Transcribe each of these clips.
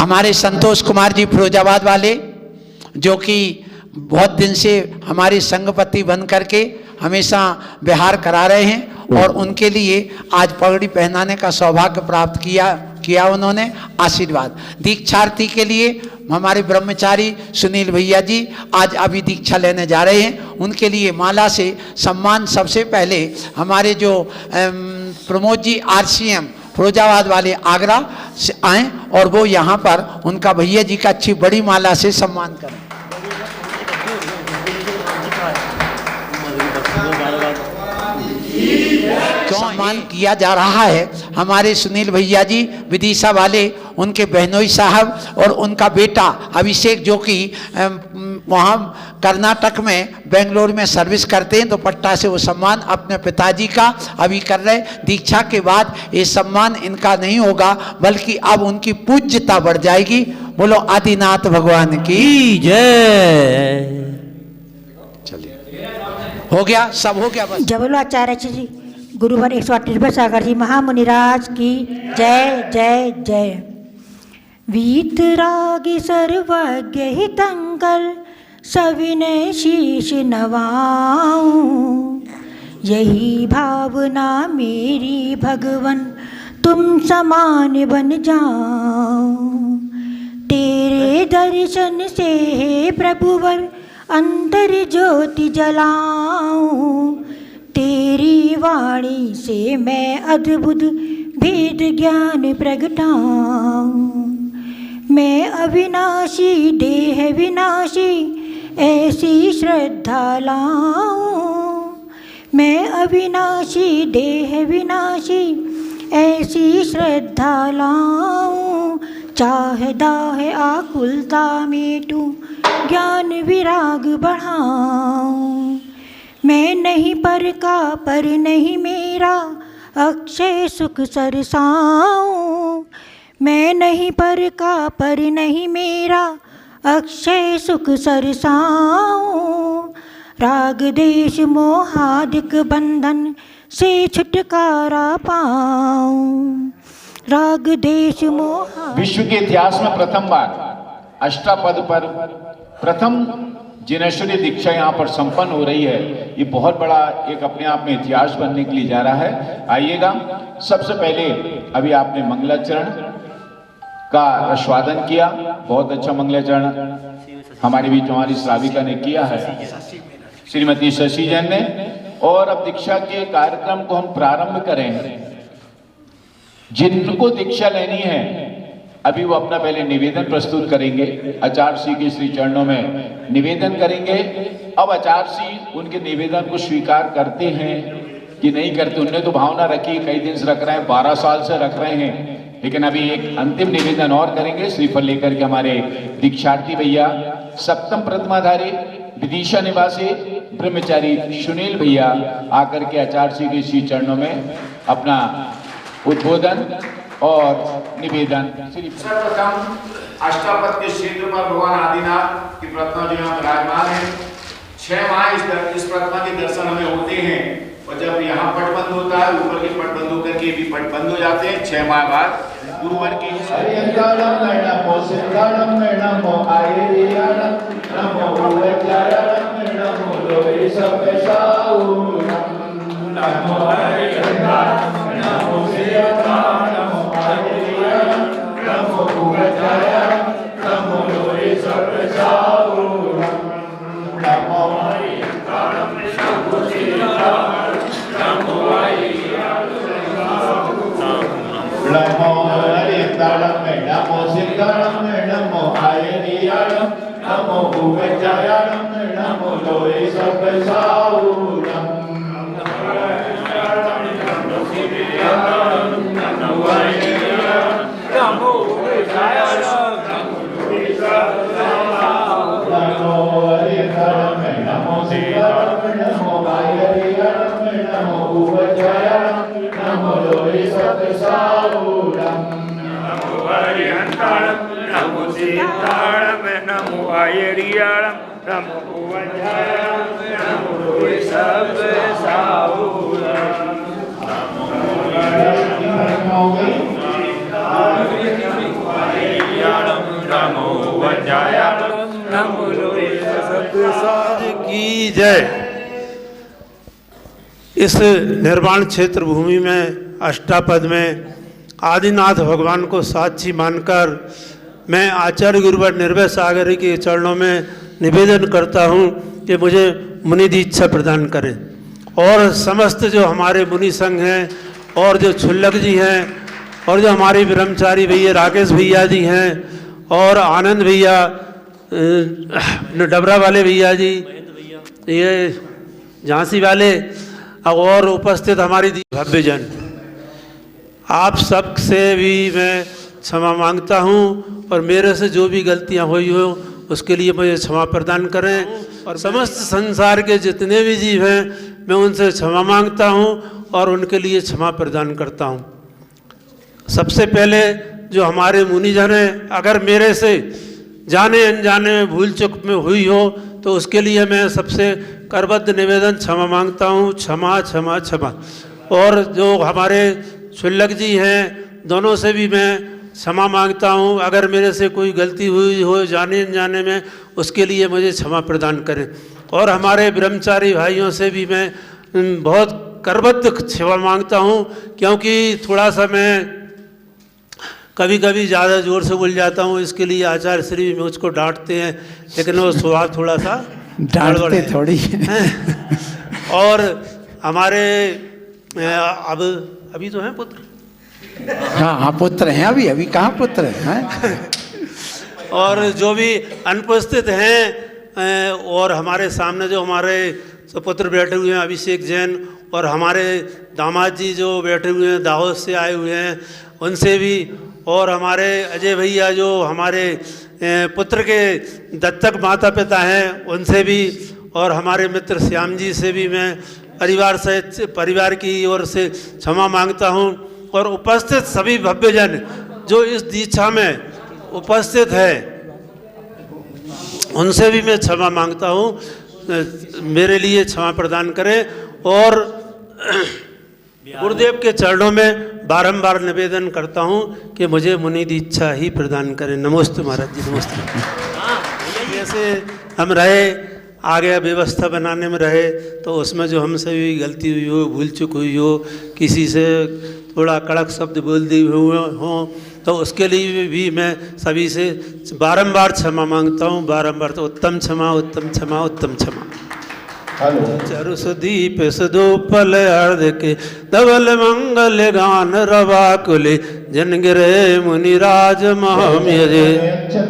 हमारे संतोष कुमार जी फिरोजाबाद वाले, जो कि बहुत दिन से हमारे संघपति बन करके हमेशा बिहार करा रहे हैं, और उनके लिए आज पगड़ी पहनाने का सौभाग्य प्राप्त किया उन्होंने। आशीर्वाद। दीक्षार्थी के लिए हमारे ब्रह्मचारी सुनील भैया जी आज अभी दीक्षा लेने जा रहे हैं, उनके लिए माला से सम्मान सबसे पहले हमारे जो प्रमोद जी RCM फिरोजाबाद वाले आगरा से आए, और वो यहाँ पर उनका भैया जी का अच्छी बड़ी माला से सम्मान करें। सम्मान किया जा रहा है हमारे सुनील भैया जी विदिशा वाले, उनके बहनोई साहब और उनका बेटा अभिषेक, जो कि वहाँ कर्नाटक में बेंगलोर में सर्विस करते हैं, तो पट्टा से वो सम्मान अपने पिताजी का अभी कर रहे। दीक्षा के बाद ये सम्मान इनका नहीं होगा, बल्कि अब उनकी पूज्यता बढ़ जाएगी। बोलो आदिनाथ भगवान की जय। चलिए हो गया, सब हो गया बस। जबलाचार्य जी गुरुवर 138 सागर जी महामुनिराज की जय जय जय। वीतरागी सर्वज्ञ हितंकर सविनय शीश नवाऊं, यही भावना मेरी भगवन तुम समान बन जाऊं। तेरे दर्शन से हे प्रभुवर अंतर ज्योति जलाऊं, तेरी वाणी से मैं अद्भुत भेद ज्ञान प्रगटाऊं। मैं अविनाशी देह विनाशी ऐसी श्रद्धा लाऊं, मैं अविनाशी देह विनाशी ऐसी श्रद्धा लाऊं। चाहे दाहे आकुलता मेटूं, ज्ञान विराग बढ़ाऊं। मैं नहीं पर का पर नहीं मेरा, अक्षय सुख सरसाऊं। मैं नहीं पर का पर नहीं मेरा, अक्षय सुख सरसाऊं। राग देश मोहादिक बंधन से छुटकारा पाऊं। राग देश मोहा। विश्व के इतिहास में प्रथम बार अष्टापद पर प्रथम जिनेश्वरी दीक्षा यहाँ पर संपन्न हो रही है। ये बहुत बड़ा एक अपने आप में इतिहास बनने के लिए जा रहा है। आइएगा, सबसे पहले अभी आपने मंगलाचरण का आस्वादन किया, बहुत अच्छा मंगलाचरण हमारे बीच हमारी श्राविका ने किया है, श्रीमती शशि जैन ने। और अब दीक्षा के कार्यक्रम को हम प्रारंभ करेंगे। जिनको दीक्षा लेनी है अभी वो अपना पहले निवेदन प्रस्तुत करेंगे, आचार्य श्री के श्री चरणों में निवेदन करेंगे। अब आचार्य श्री उनके निवेदन को स्वीकार करते हैं कि नहीं करते। उन्होंने तो भावना रखी, कई दिन से रख रहे हैं, 12 साल से रख रहे हैं, लेकिन अभी एक अंतिम निवेदन और करेंगे श्रीफल लेकर के हमारे दीक्षार्थी भैया। सप्तम प्रतिमाधारी विदिशा निवासी ब्रह्मचारी सुनील भैया आकर के आचार्य श्री के श्री चरणों में अपना उद्बोधन और निवेदन। सर्वप्रथम अष्टापद के क्षेत्र पर भगवान आदिनाथ की प्रतिमा जो यहाँ विराजमान है, 6 माह इस प्रतिमा के दर्शन हमें होते हैं। और जब यहाँ पट बंद होता है, ऊपर के पट बंद होकर के भी पट बंद हो जाते हैं। 6 माह बाद गुरुवार की इस निर्वाण क्षेत्र भूमि में अष्टापद में आदिनाथ भगवान को साक्षी मानकर मैं आचार्य गुरुवर निर्भय सागर के चरणों में निवेदन करता हूँ कि मुझे मुनि दीक्षा प्रदान करें। और समस्त जो हमारे मुनि संघ हैं और जो छुल्लक जी हैं और जो हमारे ब्रह्मचारी भैया राकेश भैया जी हैं और आनंद भैया, डबरा वाले भैया जी, ये झांसी वाले और उपस्थित हमारी भव्यजन, आप सब से भी मैं क्षमा मांगता हूँ और मेरे से जो भी गलतियाँ हुई हो उसके लिए मुझे क्षमा प्रदान करें। और समस्त संसार के जितने भी जीव हैं मैं उनसे क्षमा मांगता हूँ और उनके लिए क्षमा प्रदान करता हूँ। सबसे पहले जो हमारे मुनिजन हैं, अगर मेरे से जाने अनजाने में भूल चूक में हुई हो तो उसके लिए मैं सबसे करबद्ध निवेदन क्षमा मांगता हूँ। क्षमा क्षमा क्षमा। और जो हमारे छुल्लक जी हैं दोनों से भी मैं क्षमा मांगता हूँ, अगर मेरे से कोई गलती हुई हो जाने अनजाने में उसके लिए मुझे क्षमा प्रदान करें। और हमारे ब्रह्मचारी भाइयों से भी मैं बहुत करबद्ध क्षमा मांगता हूँ, क्योंकि थोड़ा सा मैं कभी कभी ज़्यादा ज़ोर से बोल जाता हूँ, इसके लिए आचार्य श्री मुझको डांटते हैं, लेकिन वो स्वभाव थोड़ा सा डांटते थोड़ी हैं। और हमारे अब अभी तो हैं पुत्र, हाँ पुत्र हैं, अभी कहाँ पुत्र हैं। और जो भी अनुपस्थित हैं और हमारे सामने जो हमारे सुपुत्र बैठे हुए हैं अभिषेक जैन, और हमारे दामाद जी जो बैठे हुए हैं दाहोद से आए हुए हैं उनसे भी, और हमारे अजय भैया जो हमारे पुत्र के दत्तक माता पिता हैं उनसे भी, और हमारे मित्र श्याम जी से भी मैं परिवार सहित परिवार की ओर से क्षमा मांगता हूँ। और उपस्थित सभी भव्यजन जो इस दीक्षा में उपस्थित है उनसे भी मैं क्षमा मांगता हूँ, मेरे लिए क्षमा प्रदान करें। और गुरुदेव के चरणों में बारंबार निवेदन करता हूँ कि मुझे मुनि दीक्षा ही प्रदान करें। नमस्ते महाराज जी, नमस्ते। जैसे हम रहे आगे व्यवस्था बनाने में रहे तो उसमें जो हमसे भी गलती हुई हो, भूल चूक हुई हो, किसी से थोड़ा कड़क शब्द बोल दी हुए हों तो उसके लिए भी मैं सभी से बारंबार क्षमा मांगता हूँ, बारंबार। तो उत्तम क्षमा, उत्तम क्षमा, उत्तम क्षमा। चरु सुदीप सुदोपल अर्ध के धवल मंगल गान रवा कुले जन गिरे मुनिराज महामेरे।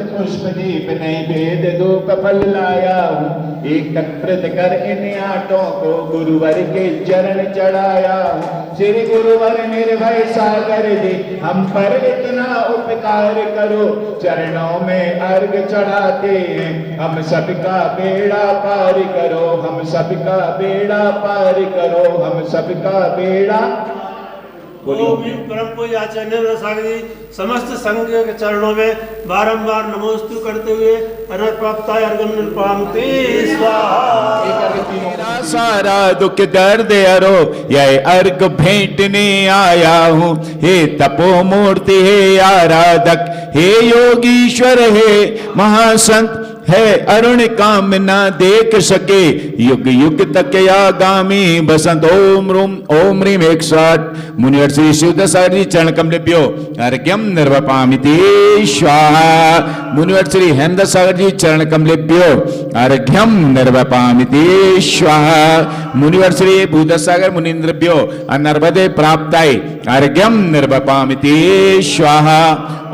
पुष्प दीप नैवेद्य धूप फल लाया हूँ, एकत्रित कर इन आटों को गुरुवर के चरण चढ़ाया हूँ। श्री गुरुवर निर्भय सागर जी हम पर इतना उपकार करो, चरणों में अर्घ चढ़ाते हैं हम सबका बेड़ा पार करो, हम सबका बेड़ा पार करो, हम सबका बेड़ा। परम पूज्य आचार्य निर्भय सागर जी समस्त संघ के चरणों में बारंबार नमोस्तु करते हुए अनर्थ प्राप्ताय अर्घम निर्पामते स्वाहा। सारा दुख दर्द हरो यह अर्घ भेंटने आया हूँ, हे तपो मूर्ति हे आराधक, हे योगीश्वर, हे महासंत, है अरुण काम न देख सके, युग युग तक आगामी बसंत। ओम रूम ओम ह्रीम 108। मुनिवर श्री शिवदसागर जी चरण कमलेभ्यो अर्घ्यम निर्वपामिति स्वाहा। मुनिवर श्री हेमदसागर जी चरण कमलेभ्यो अर्घ्यम निर्वपामिति स्वाहा। मुनिवर श्री भूदसागर मुनीन्द्रभ्यो अनर्वदे प्राप्ताय अर्घ्यम निर्वपामिति स्वाहा।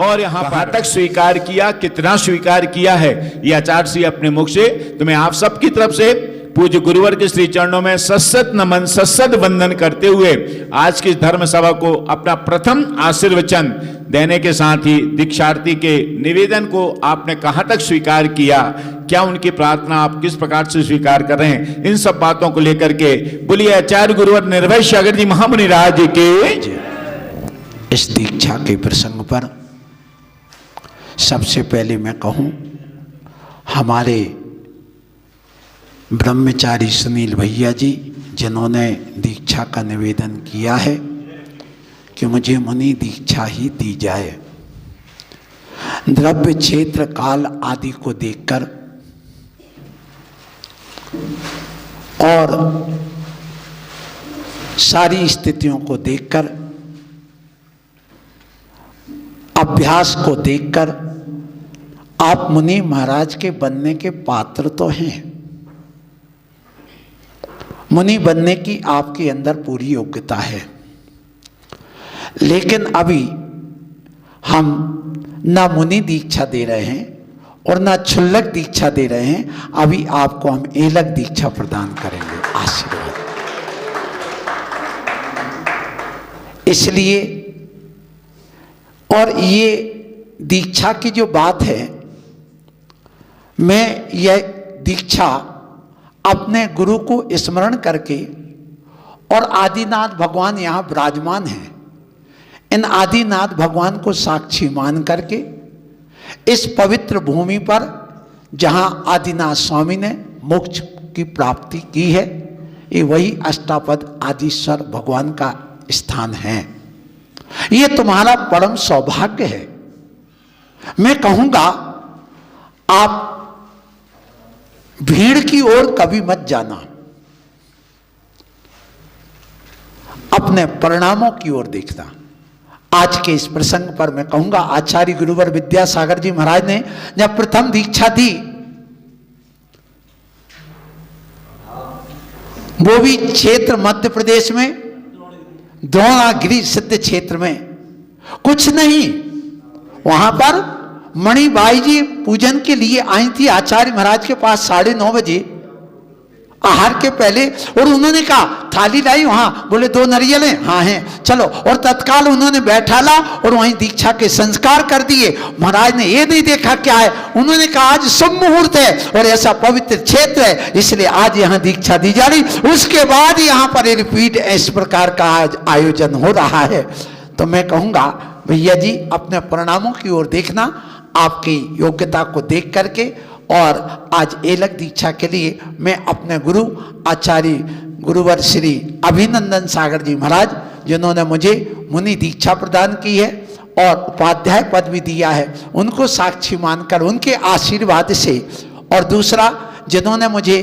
और यहाँ पर तक स्वीकार किया, कितना स्वीकार किया है ये आचार्य श्री अपने मुख से। तो मैं आप सबकी तरफ से पूज्य गुरुवर के श्री चरणों में सत्सत नमन, सत्सत वंदन करते हुए आज की धर्म सभा को अपना प्रथम आशीर्वचन देने के साथ ही दीक्षार्थी के निवेदन को आपने कहाँ तक स्वीकार किया, क्या उनकी प्रार्थना आप किस प्रकार से स्वीकार कर रहे हैं, इन सब बातों को लेकर के बोलिए आचार्य गुरुवर निर्भय सागर जी महामुनि राज के। इस दीक्षा के प्रसंग पर सबसे पहले मैं कहूं, हमारे ब्रह्मचारी सुनील भैया जी जिन्होंने दीक्षा का निवेदन किया है कि मुझे मुनि दीक्षा ही दी जाए, द्रव्य क्षेत्र काल आदि को देखकर और सारी स्थितियों को देखकर, अभ्यास को देखकर आप मुनि महाराज के बनने के पात्र तो हैं। मुनि बनने की आपके अंदर पूरी योग्यता है, लेकिन अभी हम ना मुनि दीक्षा दे रहे हैं और ना क्षुल्लक दीक्षा दे रहे हैं। अभी आपको हम एलक दीक्षा प्रदान करेंगे, आशीर्वाद। इसलिए, और ये दीक्षा की जो बात है, मैं यह दीक्षा अपने गुरु को स्मरण करके, और आदिनाथ भगवान यहाँ विराजमान हैं, इन आदिनाथ भगवान को साक्षी मान करके इस पवित्र भूमि पर जहाँ आदिनाथ स्वामी ने मोक्ष की प्राप्ति की है, ये वही अष्टापद आदिश्वर भगवान का स्थान है। ये तुम्हारा परम सौभाग्य है। मैं कहूँगा आप भीड़ की ओर कभी मत जाना, अपने परिणामों की ओर देखना। आज के इस प्रसंग पर मैं कहूंगा, आचार्य गुरुवर विद्यासागर जी महाराज ने जब प्रथम दीक्षा दी, वो भी क्षेत्र मध्य प्रदेश में द्रोणागिरी सिद्ध क्षेत्र में, कुछ नहीं, वहां पर मणिबाई जी पूजन के लिए आई थी आचार्य महाराज के पास 9:30 बजे आहार के पहले, और उन्होंने कहा थाली लाई, वहां बोले 2 नारियल हैं, हाँ हैं, चलो, और तत्काल उन्होंने बैठाला और वहीं दीक्षा के संस्कार कर दिए। महाराज ने ये नहीं देखा क्या है, उन्होंने कहा आज शुभ मुहूर्त है और ऐसा पवित्र क्षेत्र है, इसलिए आज यहाँ दीक्षा दी जा रही। उसके बाद यहाँ पर रिपीट इस प्रकार का आज आयोजन हो रहा है। तो मैं कहूँगा भैया जी, अपने परिणामों की ओर देखना, आपकी योग्यता को देख करके। और आज एलक दीक्षा के लिए मैं अपने गुरु आचार्य गुरुवर श्री अभिनंदन सागर जी महाराज, जिन्होंने मुझे मुनि दीक्षा प्रदान की है और उपाध्याय पद भी दिया है, उनको साक्षी मानकर उनके आशीर्वाद से, और दूसरा जिन्होंने मुझे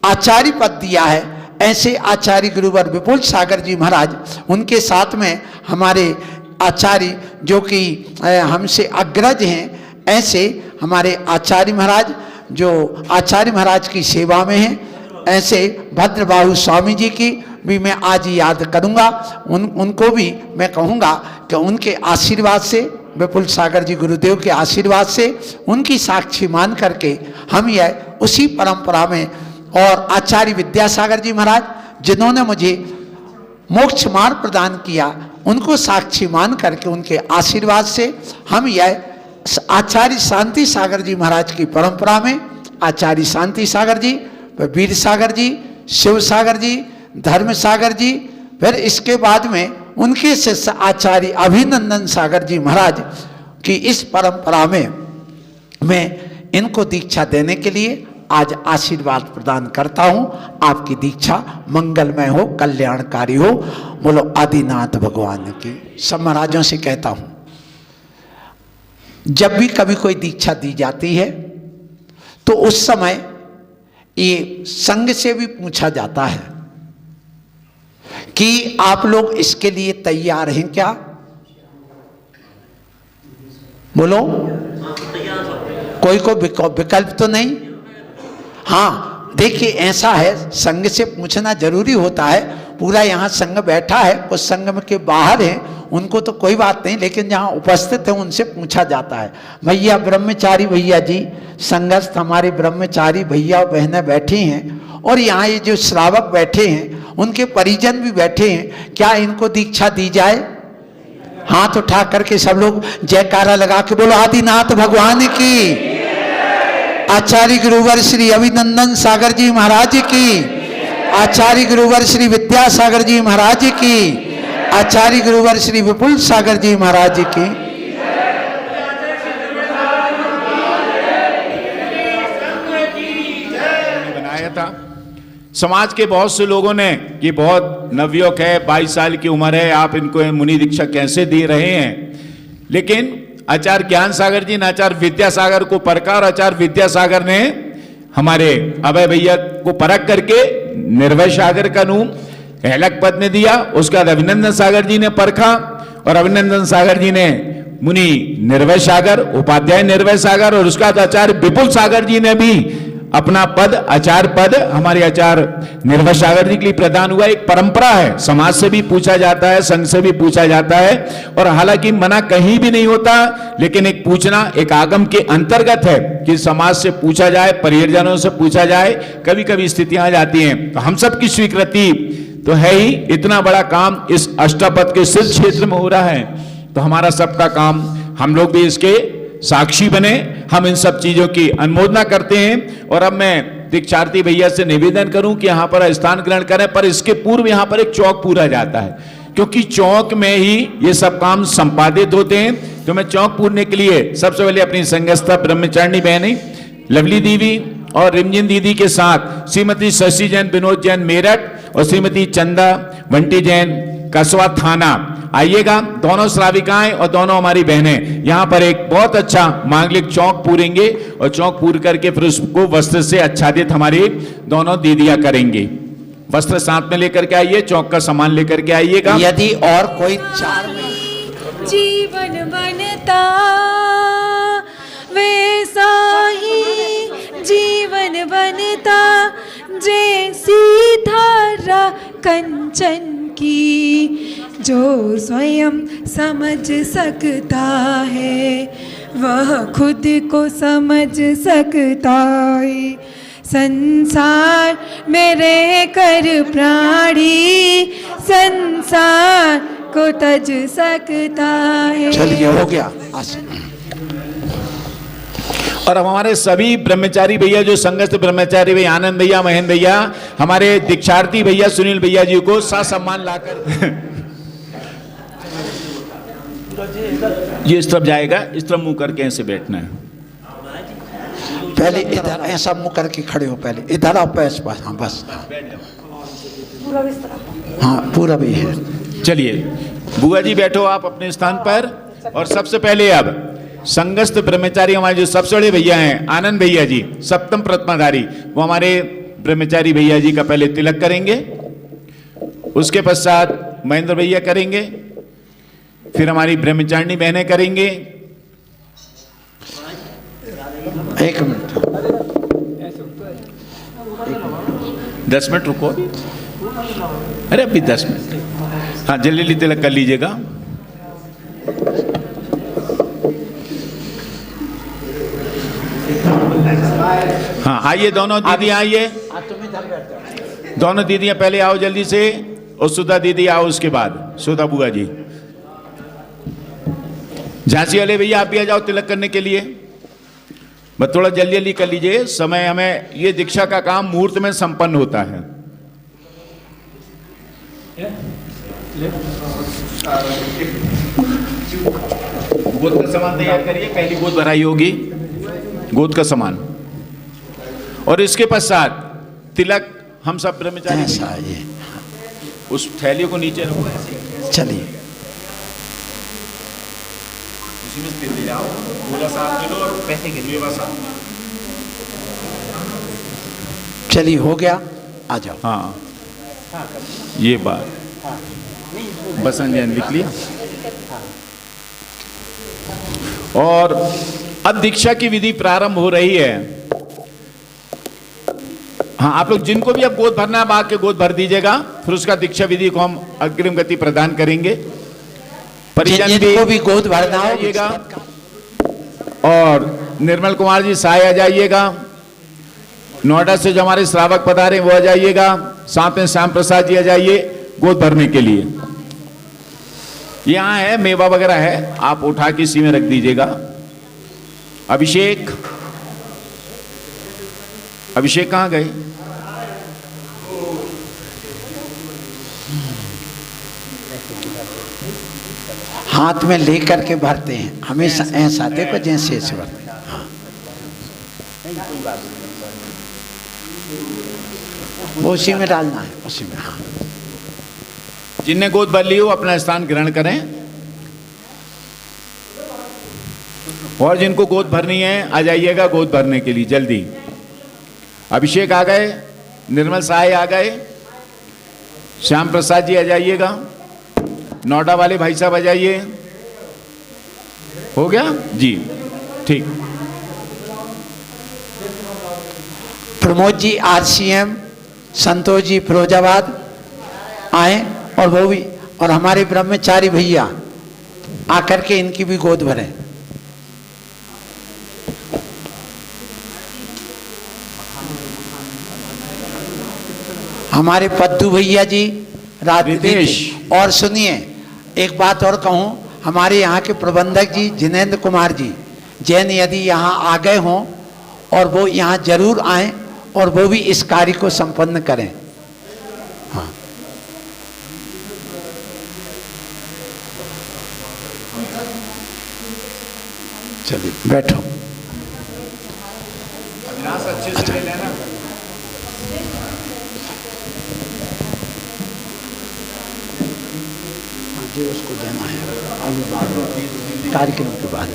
आचार्य पद दिया है, ऐसे आचार्य गुरुवर विपुल सागर जी महाराज, उनके साथ में हमारे आचार्य जो कि हमसे अग्रज हैं, ऐसे हमारे आचार्य महाराज जो आचार्य महाराज की सेवा में हैं, ऐसे भद्रबाहु स्वामी जी की भी मैं आज याद करूंगा। उनको भी मैं कहूँगा कि उनके आशीर्वाद से, विपुल सागर जी गुरुदेव के आशीर्वाद से, उनकी साक्षी मान करके हम यह उसी परंपरा में, और आचार्य विद्यासागर जी महाराज जिन्होंने मुझे मोक्ष मार्ग प्रदान किया, उनको साक्षी मान करके उनके आशीर्वाद से हम यह आचार्य शांति सागर जी महाराज की परंपरा में, आचार्य शांति सागर जी, वीर सागर जी, शिव सागर जी, धर्म सागर जी, फिर इसके बाद में उनके शिष्य आचार्य अभिनंदन सागर जी महाराज की इस परंपरा में मैं इनको दीक्षा देने के लिए आज आशीर्वाद प्रदान करता हूं। आपकी दीक्षा मंगलमय हो, कल्याणकारी हो। बोलो आदिनाथ भगवान की। सब महाराजों से कहता हूं, जब भी कभी कोई दीक्षा दी जाती है तो उस समय ये संघ से भी पूछा जाता है कि आप लोग इसके लिए तैयार हैं क्या? बोलो, कोई को विकल्प तो नहीं? हाँ, देखिए ऐसा है, संघ से पूछना जरूरी होता है। पूरा यहाँ संघ बैठा है, उस संघ के बाहर है, उनको तो कोई बात नहीं, लेकिन जहाँ उपस्थित है उनसे पूछा जाता है। भैया ब्रह्मचारी भैया जी, संघस्थ हमारे ब्रह्मचारी भैया और बहनें बैठी हैं, और यहाँ ये जो श्रावक बैठे हैं उनके परिजन भी बैठे हैं, क्या इनको दीक्षा दी जाए? हाथ उठा करके सब लोग जयकारा लगा के बोलो आदिनाथ भगवान की। आचार्य गुरुवर श्री अभिनंदन सागर जी महाराज की, आचार्य गुरुवर श्री विद्यासागर जी महाराज की, आचार्य गुरुवर श्री विपुल सागर जी महाराज की। बनाया था समाज के बहुत से लोगों ने, ये बहुत नवयुवक है, 22 साल की उम्र है, आप इनको मुनि दीक्षा कैसे दे रहे हैं? लेकिन आचार्य ज्ञान सागर जी ने आचार्य विद्यासागर को परखा, और आचार्य विद्यासागर ने हमारे अभय भैया को परख करके निर्भय सागर का हेलक पद में दिया। उसके बाद अभिनंदन सागर जी ने परखा और अभिनंदन सागर जी ने मुनि निर्भय सागर, उपाध्याय निर्भय सागर, और उसका आचार्य विपुल सागर जी ने भी अपना पद, आचार्य पद हमारे आचार्य निर्भय सागर जी के लिए प्रदान हुआ। एक परंपरा है, समाज से भी पूछा जाता है, संघ से भी पूछा जाता है, और हालांकि मना कहीं भी नहीं होता, लेकिन एक पूछना एक आगम के अंतर्गत है कि समाज से पूछा जाए, परिजनों से पूछा जाए। कभी कभी स्थितियां आ जाती हैं, तो हम सब की स्वीकृति तो है ही। इतना बड़ा काम इस अष्टापद के सिद्ध क्षेत्र में हो रहा है, तो हमारा सबका काम, हम लोग भी इसके साक्षी बने, हम इन सब चीजों की अनुमोदना करते हैं। और अब मैं दीक्षार्थी भैया से निवेदन करूं कि यहां पर स्थान ग्रहण करें, पर इसके पूर्व यहां पर एक चौक पूरा जाता है, क्योंकि चौक में ही ये सब काम संपादित होते हैं। तो मैं चौक पूरने के लिए सबसे पहले अपनी संगस्थ ब्रह्मचारिणी बहनी लवली दीदी और रिमजिन दीदी के साथ श्रीमती शशि जैन, विनोद जैन मेरठ और श्रीमती चंदा वंटी जैन कसवा थाना, आइएगा। दोनों श्राविकाएं और दोनों हमारी बहनें यहाँ पर एक बहुत अच्छा मांगलिक चौक पूरेंगे, और चौक पूर करके फिर उसको वस्त्र से आच्छादित हमारी दोनों दीदियां करेंगी। वस्त्र साथ में लेकर के आइए, चौक का सामान लेकर के आइएगा। यदि और कोई 4 जीवन बनता वैसा ही जीवन बनता, जैसी धारा कंचन की, जो स्वयं समझ सकता है वह खुद को समझ सकता है। संसार में रहकर प्राणी संसार को तज सकता है। चलिए, हो गया। और अब हमारे सभी ब्रह्मचारी भैया, जो संगस्थ ब्रह्मचारी भैया, आनंद भैया, महेंद्र भैया, हमारे दीक्षार्थी भैया सुनील भैया जी को सम्मान लाकर ये इस तरफ जाएगा, इस तरफ मुंह करके ऐसे बैठना है। पहले इधर ऐसा मुंह करके खड़े हो, पहले इधर आओ, पैस पास। हाँ बस, हाँ पूरा भी है। चलिए बुआ जी बैठो आप अपने स्थान पर। और सबसे पहले अब संगस्थ ब्रह्मचारी हमारे जो सबसे बड़े भैया हैं, आनंद भैया जी सप्तम प्रत्माधारी, वो हमारे ब्रह्मचारी भैया जी का पहले तिलक करेंगे। उसके पश्चात महेंद्र भैया करेंगे, फिर हमारी ब्रह्मचारिणी बहनें करेंगे। 1 मिनट, 10 मिनट रुको। अरे अभी 10 मिनट, हाँ जल्दी जल्दी तिलक कर लीजिएगा। हाँ आइए दोनों दीदी, आइए दोनों दीदियां पहले आओ जल्दी से, और सुधा दीदी आओ उसके बाद, सुधा बुआ जी। झांसी वाले भैया आप भी आ जाओ तिलक करने के लिए, बस थोड़ा जल्दी जल्दी कर लीजिए समय, हमें ये दीक्षा का काम मुहूर्त में संपन्न होता है। गोद का सामान तैयार करिए, पहली गोद भराई होगी, गोद का सामान। और इसके पश्चात तिलक हम सब ब्रह्मचारी ऐसा ये, उस थैली को नीचे रखो। चलिए उसी में तिल ले जाओ, गोला साथ ले लो और पैसे गिरवे बस। चलिए हो गया, आ जाओ। हाँ ये बात बस अंजन लिख लिया। और अब दीक्षा की विधि प्रारंभ हो रही है। हाँ आप लोग जिनको भी अब गोद भरना है, बाग के गोद भर दीजिएगा, फिर उसका दीक्षा विधि को हम अग्रिम गति प्रदान करेंगे। परिजन भी गोद भरना आइएगा, और निर्मल कुमार जी साय आ जाइएगा। नोएडा से जो हमारे श्रावक पधारे वो आ जाइएगा, साथ में श्याम प्रसाद जी आ जाइए गोद भरने के लिए। यहाँ है मेवा वगैरह है, आप उठा के इसी में रख दीजिएगा। अभिषेक, अभिषेक कहाँ गए? हाथ में लेकर के भरते हैं हमेशा, ऐसा देखो जैसे ऐसे भरते हैं। हाँ वो उसी में डालना है, उसी में। हाँ जिनने गोद भर ली हो अपना स्थान ग्रहण करें, और जिनको गोद भरनी है आ जाइएगा गोद भरने के लिए जल्दी। अभिषेक आ गए, निर्मल साय आ गए, श्याम प्रसाद जी आ जाइएगा। नोएडा वाले भाई साहब आ जाइए। हो गया जी, ठीक। प्रमोद जी RCM, संतोष जी फिरोजाबाद आए, और वो भी, और हमारे ब्रह्मचारी भैया आकर के इनकी भी गोद भरें। हमारे पद्दू भैया जी रितेश। और सुनिए एक बात और कहूँ, हमारे यहाँ के प्रबंधक जी जिनेंद्र कुमार जी जैन यदि यहाँ आ गए हों और वो यहाँ जरूर आएं और वो भी इस कार्य को संपन्न करें। हाँ, चलिए बैठो। अच्छा, जी उसको देना है अभी बाद में, कार्यक्रम के बाद।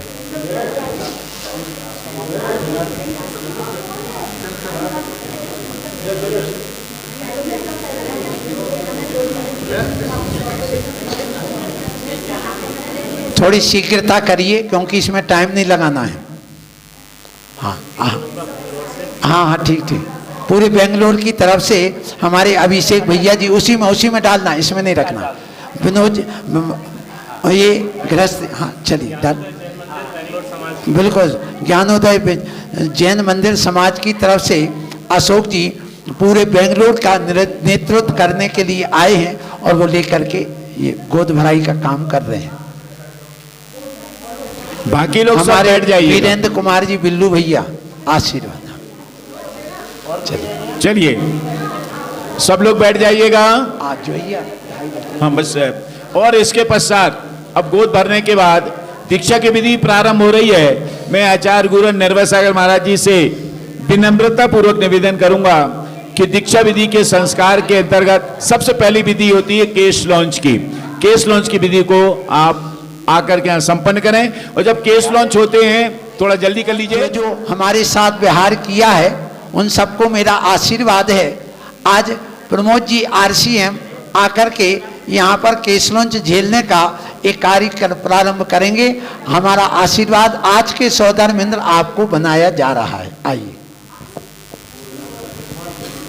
थोड़ी शीघ्रता करिए क्योंकि इसमें टाइम नहीं लगाना है। हाँ हाँ हाँ हाँ, ठीक ठीक। पूरे बेंगलोर की तरफ से हमारे अभिषेक भैया जी, उसी में डालना, इसमें नहीं रखना। विनोद ये गृहस्थ, हाँ चलिए डाल। बिल्कुल, ज्ञानोदय जैन मंदिर समाज की तरफ से अशोक जी पूरे बेंगलोर का नेतृत्व करने के लिए आए हैं और वो लेकर के ये गोद भराई का काम कर रहे हैं। बाकी लोग सब हमारे बैठ जाइए। वीरेंद्र कुमार जी बिल्लू भैया आशीर्वाद। चलिए चलिए सब लोग बैठ जाइएगा। आज भैया हाँ बस। और इसके पश्चात अब गोद भरने के बाद दीक्षा की विधि प्रारंभ हो रही है। मैं आचार्य गुरु निर्भय सागर महाराज जी से विनम्रता पूर्वक निवेदन करूंगा कि दीक्षा विधि के संस्कार के अंतर्गत सबसे पहली विधि होती है केश लॉन्च की। केश लॉन्च की विधि को आप आकर के यहाँ संपन्न करें। और जब केश लॉन्च होते हैं थोड़ा जल्दी कर लीजिए। जो हमारे साथ व्यवहार किया है उन सबको मेरा आशीर्वाद है। आज प्रमोद जी RCM आकर के यहाँ पर केश लॉन्च झेलने का एक कार्यक्रम प्रारंभ करेंगे। हमारा आशीर्वाद आज के सौधर्मेंद्र आपको बनाया जा रहा है। आइए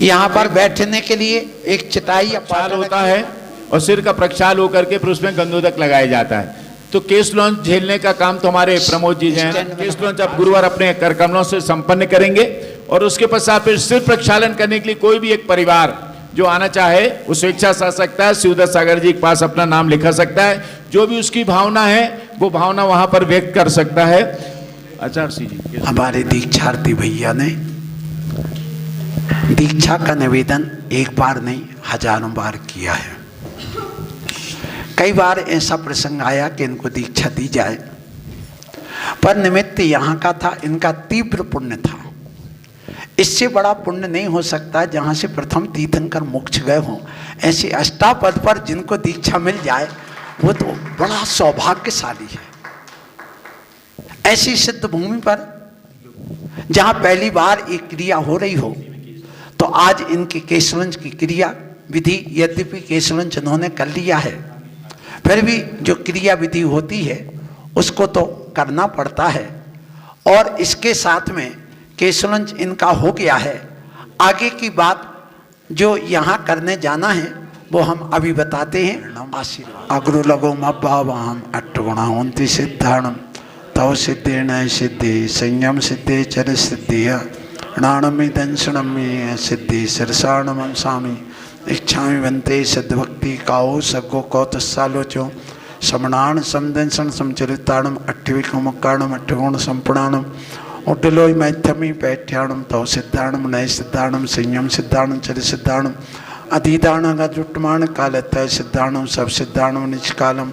यहाँ पर बैठने के लिए एक चटाई प्रक्षाल होता है और सिर का प्रक्षाल होकर के फिर उसमें गंधोदक लगाया जाता है। तो केश लॉन्च झेलने का काम तो हमारे प्रमोद जी हैं। केश लॉन्च आप गुरुवार अपने कर कमलों से संपन्न करेंगे। और उसके पश्चात फिर सिर प्रक्षालन करने के लिए कोई भी एक परिवार जो आना चाहे वो स्वेच्छा से आ सकता है। शिवदत्त सागर जी के पास अपना नाम लिखा सकता है। जो भी उसकी भावना है वो भावना वहां पर व्यक्त कर सकता है। आचार्य सिंह जी, हमारे दीक्षार्थी भैया ने दीक्षा का निवेदन एक बार नहीं हजारों बार किया है। कई बार ऐसा प्रसंग आया कि इनको दीक्षा दी जाए, पर निमित्त यहाँ का था, इनका तीव्र पुण्य था। इससे बड़ा पुण्य नहीं हो सकता जहाँ से प्रथम तीर्थंकर मोक्ष गए हों। ऐसे अष्टापद पर जिनको दीक्षा मिल जाए वो तो बड़ा सौभाग्यशाली है। ऐसी सिद्ध भूमि पर जहाँ पहली बार एक क्रिया हो रही हो, तो आज इनके केशवंश की क्रिया विधि, यद्यपि केशवंश उन्होंने कर लिया है, फिर भी जो क्रिया विधि होती है उसको तो करना पड़ता है। और इसके साथ में केशवंश इनका हो गया है। आगे की बात जो यहाँ करने जाना है वो हम अभी बताते हैं। आशीर्वाद अग्रो लगो मब्बावाम अट्टगुणावंती सिद्धाणम तव सिद्धेन सिद्धि संयम सिद्धे चर सिद्धि णाणमी दंशनमी सिद्धि सरसाणम स्वामी इच्छामि वंते सद्भक्ति काओ सगो कौतसालोचो समणान समदंशन समचरिताणम अट्ठविकमकाणम अट्ठगुण संपुणाणम उड्डलोय मैथमी पैठ्याणम तव सिद्धाणम नय सिद्धाणम संयम सिद्धाणम चरि सिद्धाणम अधीदाणगुट्टमाण कालतय सिद्धाणम सब सिद्धाणम निष्कालम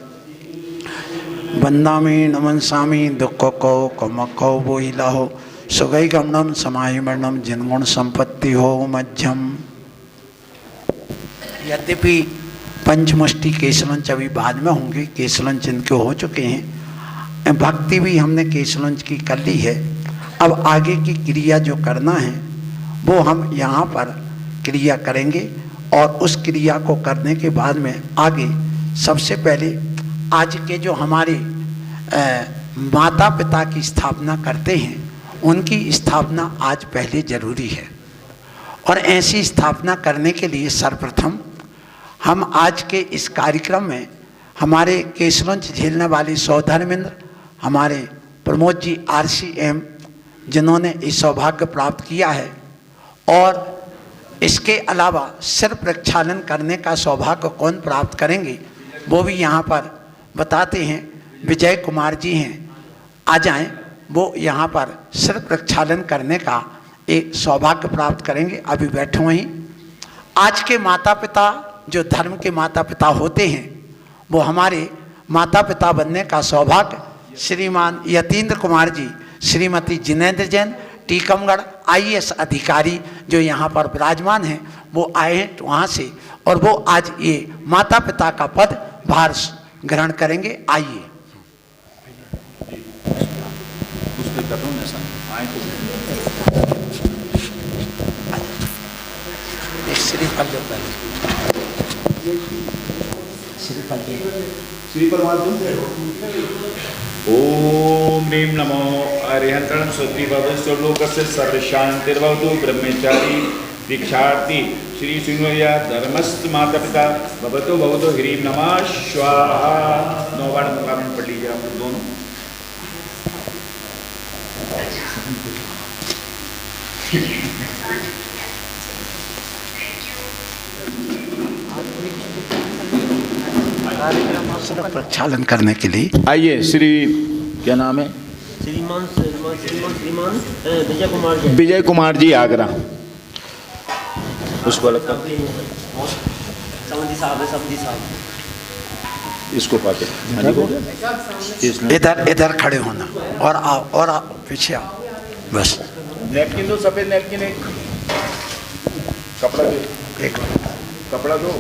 वंदामी नमनसामी दुख को कमको वो हिलाहो सुगई गमनम समाहिमरणम जिनगुण संपत्ति हो मध्यम। यद्यपि पंचमुष्टि केशवंश अभी बाद में होंगे, केशवंश इनके हो चुके हैं। भक्ति भी हमने केशवंश की कर ली है। अब आगे की क्रिया जो करना है वो हम यहाँ पर क्रिया करेंगे और उस क्रिया को करने के बाद में आगे सबसे पहले आज के जो हमारे माता पिता की स्थापना करते हैं उनकी स्थापना आज पहले जरूरी है। और ऐसी स्थापना करने के लिए सर्वप्रथम हम आज के इस कार्यक्रम में हमारे केसरंज झेलने वाले सौधर्मेंद्र हमारे प्रमोद जी RCM जिन्होंने इस सौभाग्य प्राप्त किया है, और इसके अलावा सिर प्रक्षालन करने का सौभाग्य कौन प्राप्त करेंगे वो भी यहाँ पर बताते हैं। विजय कुमार जी हैं, आ जाएं, वो यहाँ पर सिर प्रक्षालन करने का एक सौभाग्य प्राप्त करेंगे। अभी बैठे हुए ही आज के माता पिता जो धर्म के माता पिता होते हैं वो हमारे माता पिता बनने का सौभाग्य श्रीमान यतीन्द्र कुमार जी, श्रीमती जिनेन्द्र जैन टीकमगढ़ IAS अधिकारी जो यहाँ पर विराजमान हैं वो आए हैं वहाँ से, और वो आज ये माता पिता का पद भार ग्रहण करेंगे। आइए श्रीफल जो श्रीफल ओम ह्रीं नमो अरिहंतरणं स्वस्ति भवतु लोकस्य सर्वशान्तिर्भवतु। ब्रह्मचारी दीक्षार्थी श्री सुनोया धर्मस्थ माता पिता भवतु भवतु। ह्रीं नमः स्वाहा। 9 बार मुकाम पढ़ लीजिए आप दोनों। प्रक्षालन करने के लिए आइए। श्री क्या नाम है? श्रीमान विजय कुमार जी। विजय कुमार जी आगरा। उसको अलग कर, इसको पाके इधर खड़े होना और आओ पीछे आओ बस। नैपकिन दो, सफेद नैपकिन, एक कपड़ा दो, एक कपड़ा दो।